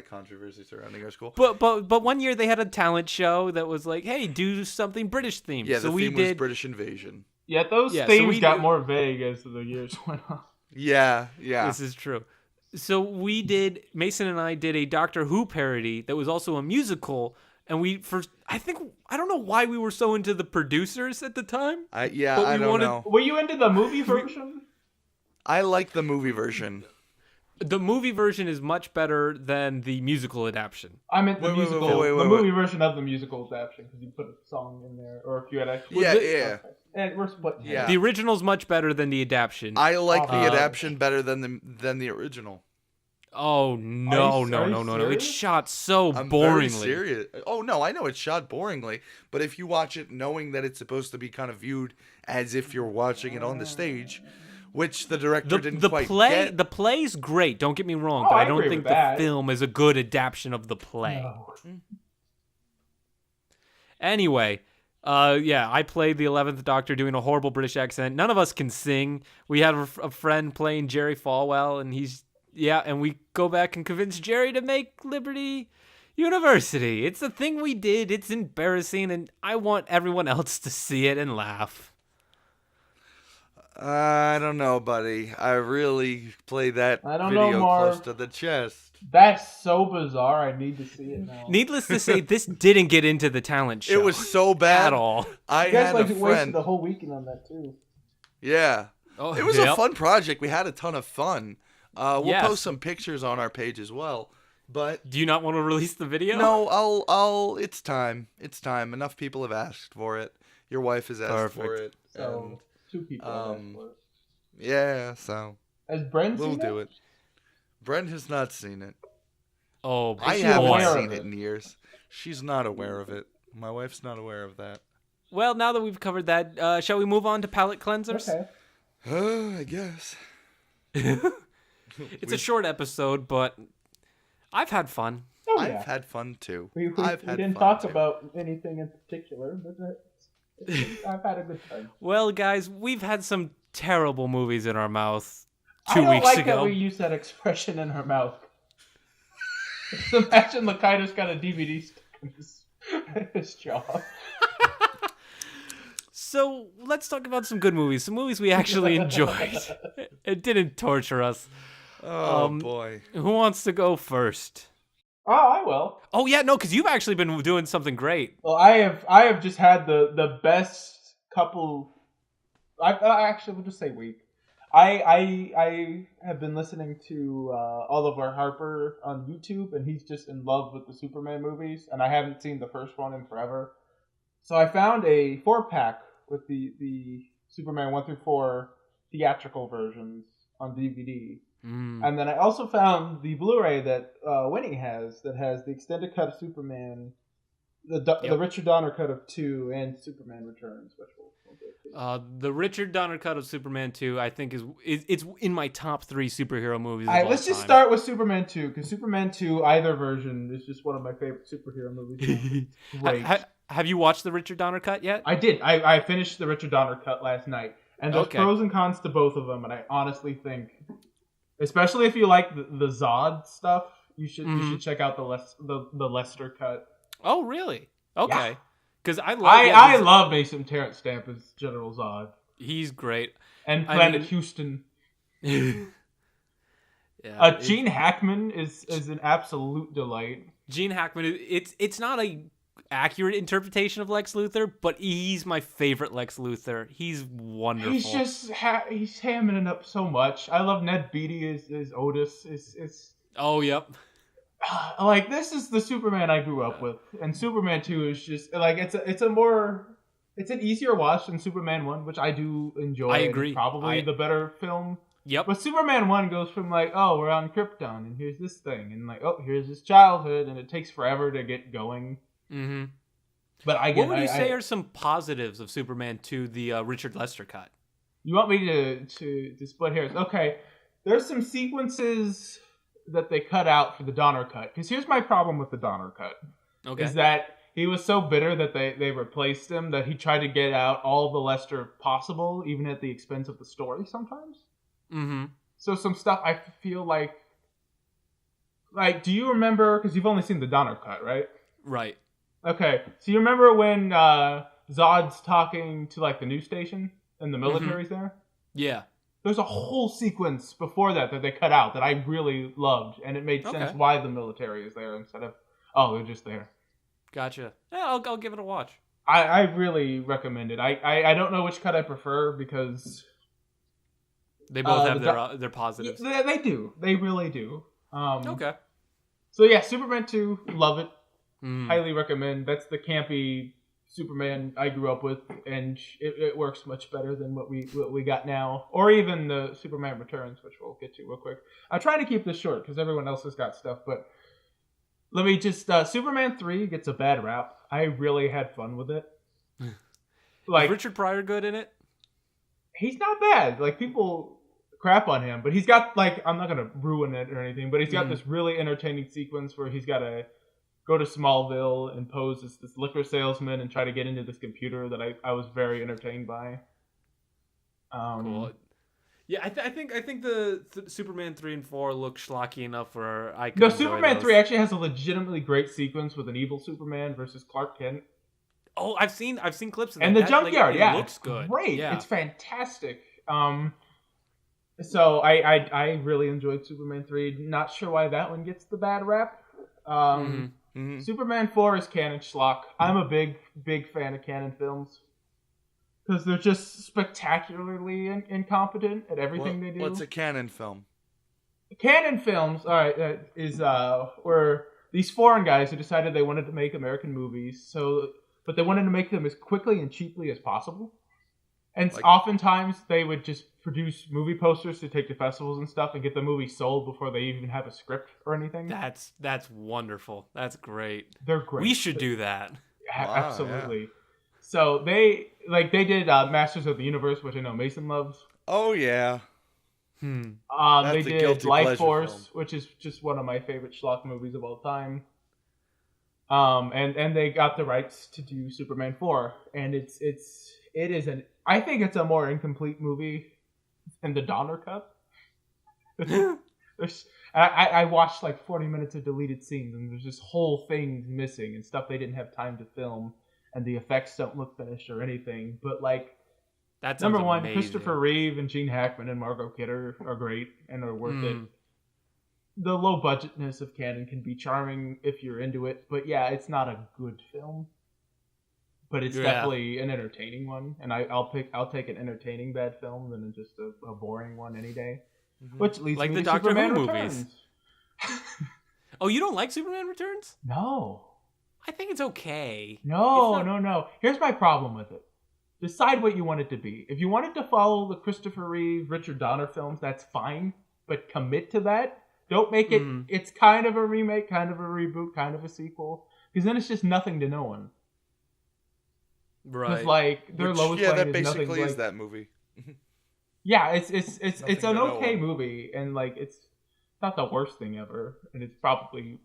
controversy surrounding our school. But one year they had a talent show that was like, hey, do something British themed. Yeah, so the we theme did was British invasion. Yeah, those Yeah, so themes we got do- more vague as the years went on. Yeah. This is true. So Mason and I did a Doctor Who parody that was also a musical, and I don't know why we were so into the producers at the time. I don't know. Were you into the movie version? I like the movie version. The movie version is much better than the musical adaptation. I meant the wait, movie version of the musical adaptation, because you put a song in there, or if you had actually... Yeah. Okay. And we're splitting. Yeah. The original's much better than the adaptation. I like the adaptation better than the original. Oh, no. It's shot so I'm boringly. very serious. Oh, no, I know it's shot boringly, but if you watch it knowing that it's supposed to be kind of viewed as if you're watching it on the stage, which the director didn't quite get. The play's great, don't get me wrong, Oh, but I I don't agree think with that. the film is a good adaptation of the play. No. Anyway, I played the 11th Doctor doing a horrible British accent. None of us can sing. We had a friend playing Jerry Falwell, and and we go back and convince Jerry to make Liberty University. It's a thing we did. It's embarrassing, and I want everyone else to see it and laugh. I don't know, buddy. I really play that video close to the chest. That's so bizarre. I need to see it now. Needless to say, this didn't get into the talent show. It was so bad at all. I you guys had like a friend. wasted the whole weekend on that too. Yeah. Oh, it was a fun project. We had a ton of fun. We'll Yes. post some pictures on our page as well. But do you not want to release the video? no, I'll. It's time. It's time. Enough people have asked for it. Your wife has asked for it. So 2 people have asked for it. Yeah. So Has Brent we'll seen do it? it. Brent has not seen it. Oh, I she haven't aware seen of it it? in years. She's not aware of it. My wife's not aware of that. well, now that we've covered that, shall we move on to palate cleansers? Okay. I guess. It's a short episode, but I've had fun. Oh, I've yeah. had fun too. We didn't talk about anything in particular, but I've had a good time. Well, guys, we've had some terrible movies in our mouth I 2 don't weeks like ago. that we use that expression in her mouth. Imagine Lakaida's got a DVD stick in his jaw. So let's talk about some good movies, some movies we actually enjoyed. It didn't torture us. Oh boy. Who wants to go first? Oh, I will. Oh yeah, no, because you've actually been doing something great. Well, I have just had the best couple. I actually will just say week. I have been listening to Oliver Harper on YouTube, and he's just in love with the Superman movies, and I haven't seen the first one in forever. So I found a 4-pack with the Superman 1 through 4 theatrical versions on DVD. And then I also found the Blu-ray that Winnie has that has the extended cut of Superman, the Richard Donner cut of 2, and Superman Returns, which we'll get to. The Richard Donner cut of Superman 2, I think, it's in my top 3 superhero movies. All right, let's just start with Superman 2, because Superman 2, either version, is just one of my favorite superhero movies. Great. Have you watched the Richard Donner cut yet? I did. I finished the Richard Donner cut last night, and there's pros and cons to both of them, and I honestly think, especially if you like the Zod stuff, you should check out the Lester cut. Oh, really? Okay. Because I love Mason Terrence Stamp as General Zod. He's great. And Planet Houston. Yeah, Gene Hackman is an absolute delight. Gene Hackman, it's not a accurate interpretation of Lex Luthor, but he's my favorite Lex Luthor. He's wonderful. He's just he's hamming it up so much. I love Ned Beatty as Otis. It's oh yep. Like, this is the Superman I grew up with, and Superman 2 is just like it's an easier watch than Superman 1, which I do enjoy. I agree. Probably the better film. Yep. But Superman 1 goes from like, oh, we're on Krypton, and here's this thing, and like, oh, here's his childhood, and it takes forever to get going. Mm-hmm. But what would you say are some positives of Superman 2, the Richard Lester cut? You want me to split hairs? Okay, there's some sequences that they cut out for the Donner cut. Because here's my problem with the Donner cut. Okay. Is that he was so bitter that they replaced him that he tried to get out all the Lester possible, even at the expense of the story sometimes. Mm-hmm. So some stuff I feel like, do you remember, because you've only seen the Donner cut, right? Right. Okay, so you remember when Zod's talking to like the news station and the military's there? Yeah. There's a whole sequence before that they cut out that I really loved, and it made sense why the military is there instead of, oh, they're just there. Gotcha. Yeah, I'll give it a watch. I really recommend it. I don't know which cut I prefer because They both have their positives. They do. They really do. Okay. So yeah, Superman 2, love it. Highly recommend. That's the campy Superman I grew up with, and it works much better than what we got now, or even the Superman Returns, which we'll get to real quick. I'm trying to keep this short because everyone else has got stuff, but let me just Superman 3 gets a bad rap. I really had fun with it. Is Richard Pryor good in it? He's not bad. Like, people crap on him, but he's got, like, I'm not gonna ruin it or anything, but he's got this really entertaining sequence where he's got to go to Smallville and pose as this liquor salesman and try to get into this computer that I was very entertained by. Cool. Yeah, I think the Superman 3 and 4 look schlocky enough where I could. No, Superman 3 actually has a legitimately great sequence with an evil Superman versus Clark Kent. Oh, I've seen clips of that. And the junkyard, it looks good. Great. Yeah. It's fantastic. So I really enjoyed Superman 3. Not sure why that one gets the bad rap. Superman 4 is canon schlock. I'm a big fan of canon films because they're just spectacularly incompetent at everything they do. What's a canon film? Canon films, all right, were these foreign guys who decided they wanted to make American movies, but they wanted to make them as quickly and cheaply as possible. And oftentimes they would just produce movie posters to take to festivals and stuff and get the movie sold before they even have a script or anything. That's wonderful. That's great. They're great. We should do that. Wow, absolutely. Yeah. So they did Masters of the Universe, which I know Mason loves. Oh yeah. They did Life Force, film, which is just one of my favorite schlock movies of all time. And they got the rights to do Superman 4, and I think it's a more incomplete movie than the Donner Cut. I watched like 40 minutes of deleted scenes, and there's just whole things missing and stuff they didn't have time to film, and the effects don't look finished or anything. But like, that's number one, amazing. Christopher Reeve and Gene Hackman and Margot Kidder are great and are worth it. The low budgetness of canon can be charming if you're into it, but yeah, it's not a good film. But it's definitely an entertaining one, and I'll take an entertaining bad film than just a boring one any day. Which leads like me the to Doctor Superman Who Returns. movies. Oh, you don't like Superman Returns? No. I think it's okay. No. Here's my problem with it. Decide what you want it to be. If you want it to follow the Christopher Reeve, Richard Donner films, that's fine. But commit to that. Don't make it, it's kind of a remake, kind of a reboot, kind of a sequel. Because then it's just nothing to no one. Right. Like, their Lois Lane that is basically nothing is that movie. Yeah, it's an okay movie, and like it's not the worst thing ever, and it's probably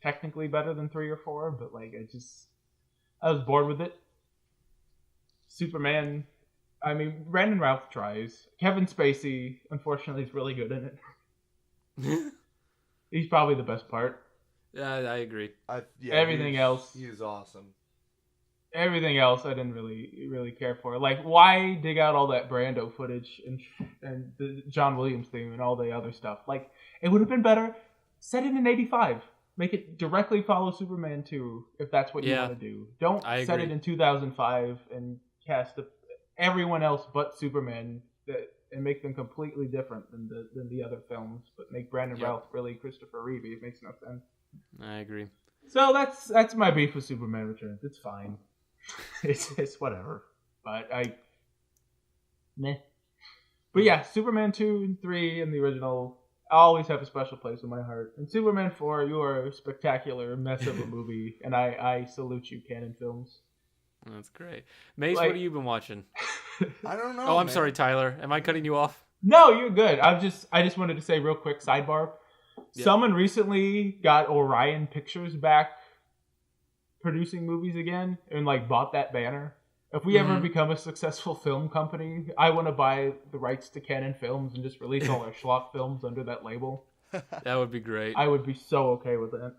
technically better than 3 or 4, but like I was bored with it. Superman, I mean, Brandon Routh tries. Kevin Spacey, unfortunately, is really good in it. He's probably the best part. Yeah, I agree. Everything else, he is awesome. Everything else, I didn't really care for. Like, why dig out all that Brando footage and the John Williams theme and all the other stuff? Like, it would have been better. Set it in '85. Make it directly follow Superman 2 if that's what you want to do. Don't set it in 2005 and cast everyone else but Superman and make them completely different than the other films. But make Brandon Routh really Christopher Reeve. It makes no sense. I agree. So that's my beef with Superman Returns. It's fine. It's whatever, but meh. But yeah, Superman 2 and 3 and the original always have a special place in my heart. And Superman 4, you are a spectacular mess of a movie, and I salute you, Canon Films. That's great. Mace, what have you been watching? I don't know. Oh, I'm sorry, Tyler. Am I cutting you off? No, you're good. I just wanted to say real quick, sidebar. Yeah. Someone recently got Orion Pictures back producing movies again and like bought that banner. If we ever become a successful film company, I want to buy the rights to Canon Films and just release all our schlock films under that label. That would be great. I would be so okay with that.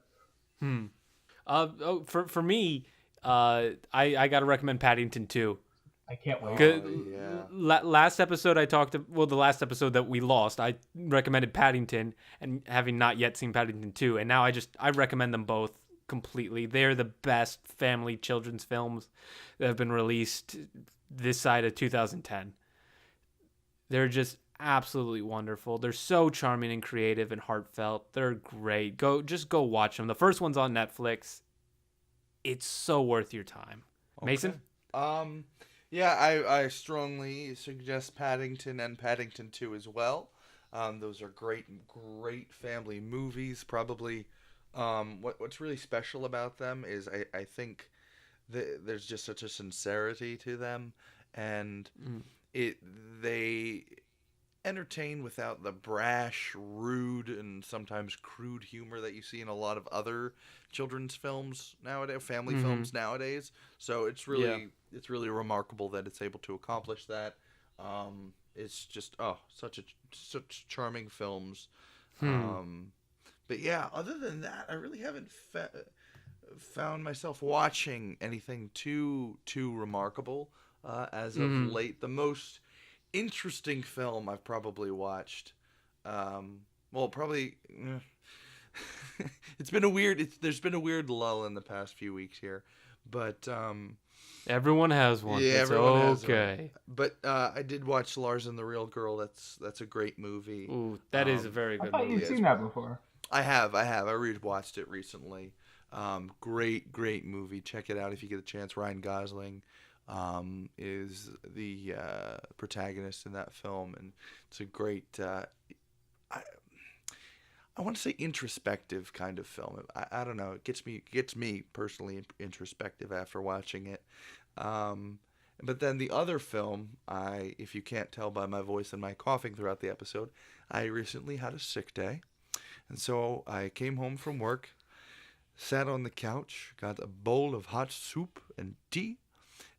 For me, I got to recommend Paddington 2. I can't wait. Last episode the last episode that we lost, I recommended Paddington, and having not yet seen Paddington 2, and now I recommend them both completely. They're the best family children's films that have been released this side of 2010. They're just absolutely wonderful. They're so charming and creative and heartfelt. They're great. Just go watch them. The first one's on Netflix. It's so worth your time. Okay. Mason? Yeah, I strongly suggest Paddington and Paddington 2 as well. Those are great family movies. Probably, what's really special about them is I think there's just such a sincerity to them, and they entertain without the brash, rude, and sometimes crude humor that you see in a lot of other children's films nowadays, family films nowadays. So it's really remarkable that it's able to accomplish that. It's just such charming films. But yeah, other than that, I really haven't found myself watching anything too remarkable as of late. The most interesting film I've probably watched, probably there's been a weird lull in the past few weeks here, but everyone has one. Yeah, it's everyone okay. has one. But I did watch Lars and the Real Girl. That's a great movie. Ooh, that is a very good movie. You've seen that before. I have. I rewatched it recently. Great movie. Check it out if you get a chance. Ryan Gosling is the protagonist in that film, and it's a great I want to say introspective kind of film. I don't know, it gets me personally introspective after watching it. But then the other film, if you can't tell by my voice and my coughing throughout the episode, I recently had a sick day, and so I came home from work, sat on the couch, got a bowl of hot soup and tea,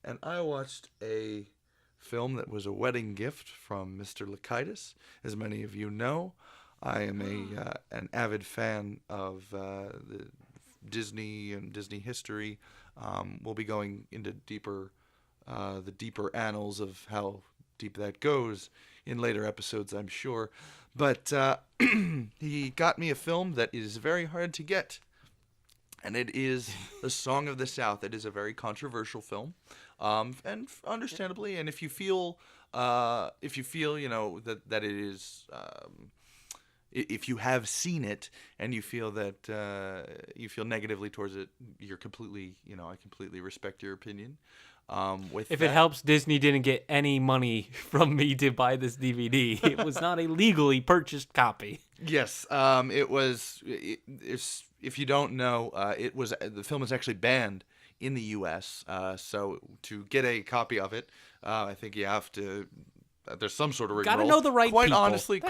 and I watched a film that was a wedding gift from Mr. Lakaitis. As many of you know, I am an avid fan of the Disney and Disney history. We'll be going into the deeper annals of how deep that goes in later episodes, I'm sure. But he got me a film that is very hard to get, and it is The Song of the South. It is a very controversial film, and understandably. And if you feel, that it is. If you have seen it and you feel that you feel negatively towards it, you're completely, I completely respect your opinion. If it helps, Disney didn't get any money from me to buy this DVD. It was not a legally purchased copy. Yes, it was. If you don't know, the film is actually banned in the U.S. So to get a copy of it, I think you have to. There's some sort of rigmarole. Gotta know the right quite people. Honestly,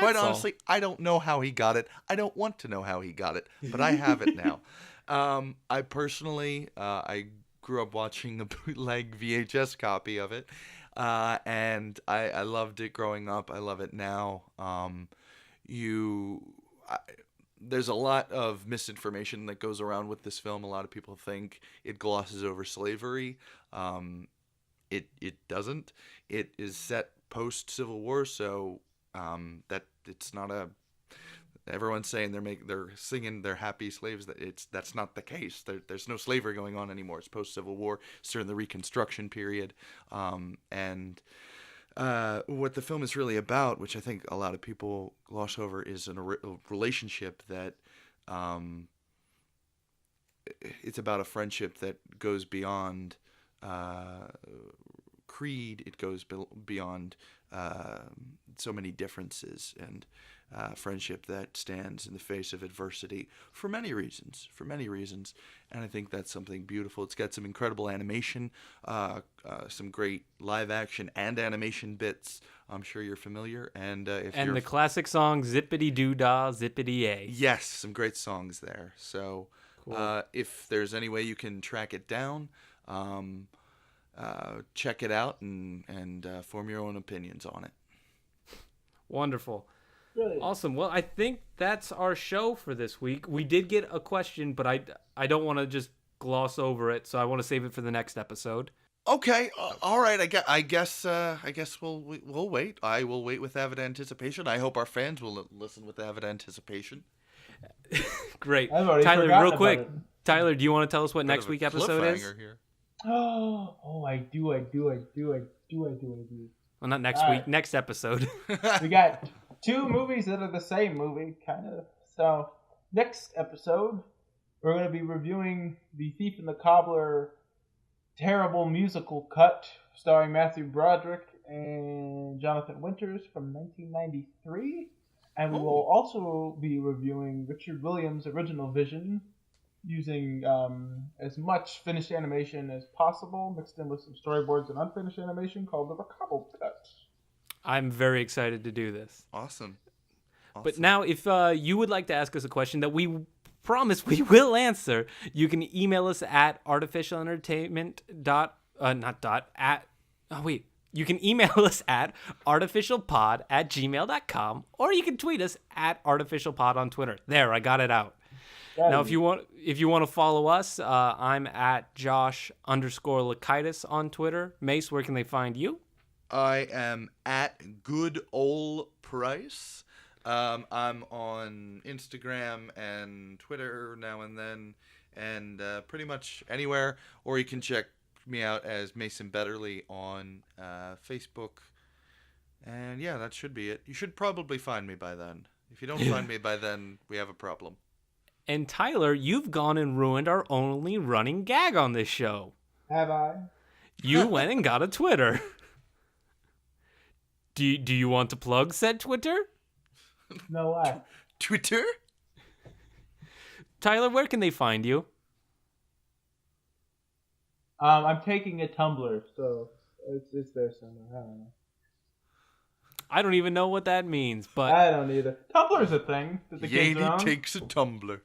I don't know how he got it. I don't want to know how he got it, but I have it now. I personally, I grew up watching the bootleg VHS copy of it, and I loved it growing up. I love it now. There's a lot of misinformation that goes around with this film. A lot of people think it glosses over slavery. It doesn't. It is set post-Civil War, so that it's not a. Everyone's saying they're singing they're happy slaves. That's not the case. There's no slavery going on anymore. It's post-Civil War. It's during the Reconstruction period, and what the film is really about, which I think a lot of people gloss over, is a relationship that it's about a friendship that goes beyond creed. It goes beyond so many differences, and friendship that stands in the face of adversity for many reasons. And I think that's something beautiful. It's got some incredible animation, some great live action and animation bits. I'm sure you're familiar. And the classic song Zippity Doo Dah, Zippity A. Yes, some great songs there. So cool. If there's any way you can track it down, check it out and form your own opinions on it. Wonderful. Really? Awesome. Well, I think that's our show for this week. We did get a question, but I don't want to just gloss over it, so I want to save it for the next episode. Okay. All right. I guess we'll wait. I will wait with avid anticipation. I hope our fans will listen with avid anticipation. Great. Tyler, real quick. Tyler, do you want to tell us what next week's episode is? Here. Oh, I do. Well, not next week. Next episode. We got 2 movies that are the same movie, kind of. So, next episode, we're going to be reviewing The Thief and the Cobbler terrible musical cut starring Matthew Broderick and Jonathan Winters from 1993. And we will also be reviewing Richard Williams' original vision using as much finished animation as possible, mixed in with some storyboards and unfinished animation called The Cobbled Cut. I'm very excited to do this. Awesome. But now, if you would like to ask us a question that we promise we will answer, you can email us at you can email us at artificialpod@gmail.com, or you can tweet us at artificialpod on Twitter. There, I got it out. Now, if you want to follow us, I'm at Josh_Lakaitis on Twitter. Mace, where can they find you? I am at Good Ol' Price. I'm on Instagram and Twitter now and then, and pretty much anywhere. Or you can check me out as Mason Betterly on Facebook. And yeah, that should be it. You should probably find me by then. If you don't find me by then, we have a problem. And Tyler, you've gone and ruined our only running gag on this show. Have I? You went and got a Twitter. Do you want to plug said Twitter? No way. Twitter? Tyler, where can they find you? I'm taking a Tumblr, so it's there somewhere. I don't know. I don't even know what that means, but I don't either. Tumblr's a thing that the kids are on. takes a tumbler.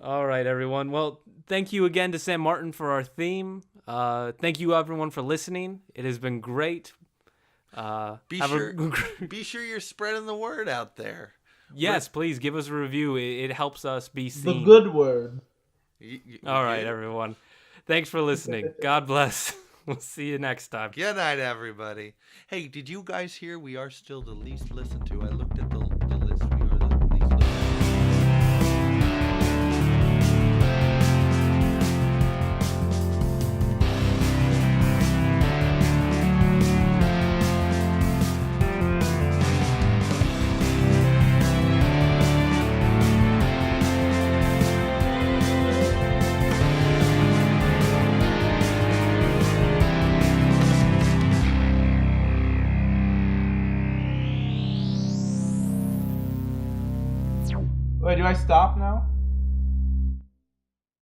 All right, everyone. Well, thank you again to Sam Martin for our theme. Thank you, everyone, for listening. It has been great. Be sure you're spreading the word out there. Yes, please give us a review. It helps us be seen. The good word. All right, everyone. Thanks for listening. God bless. We'll see you next time. Good night, everybody. Hey, did you guys hear we are still the least listened to? I looked at the list. We are the least listened to. Wait, do I stop now?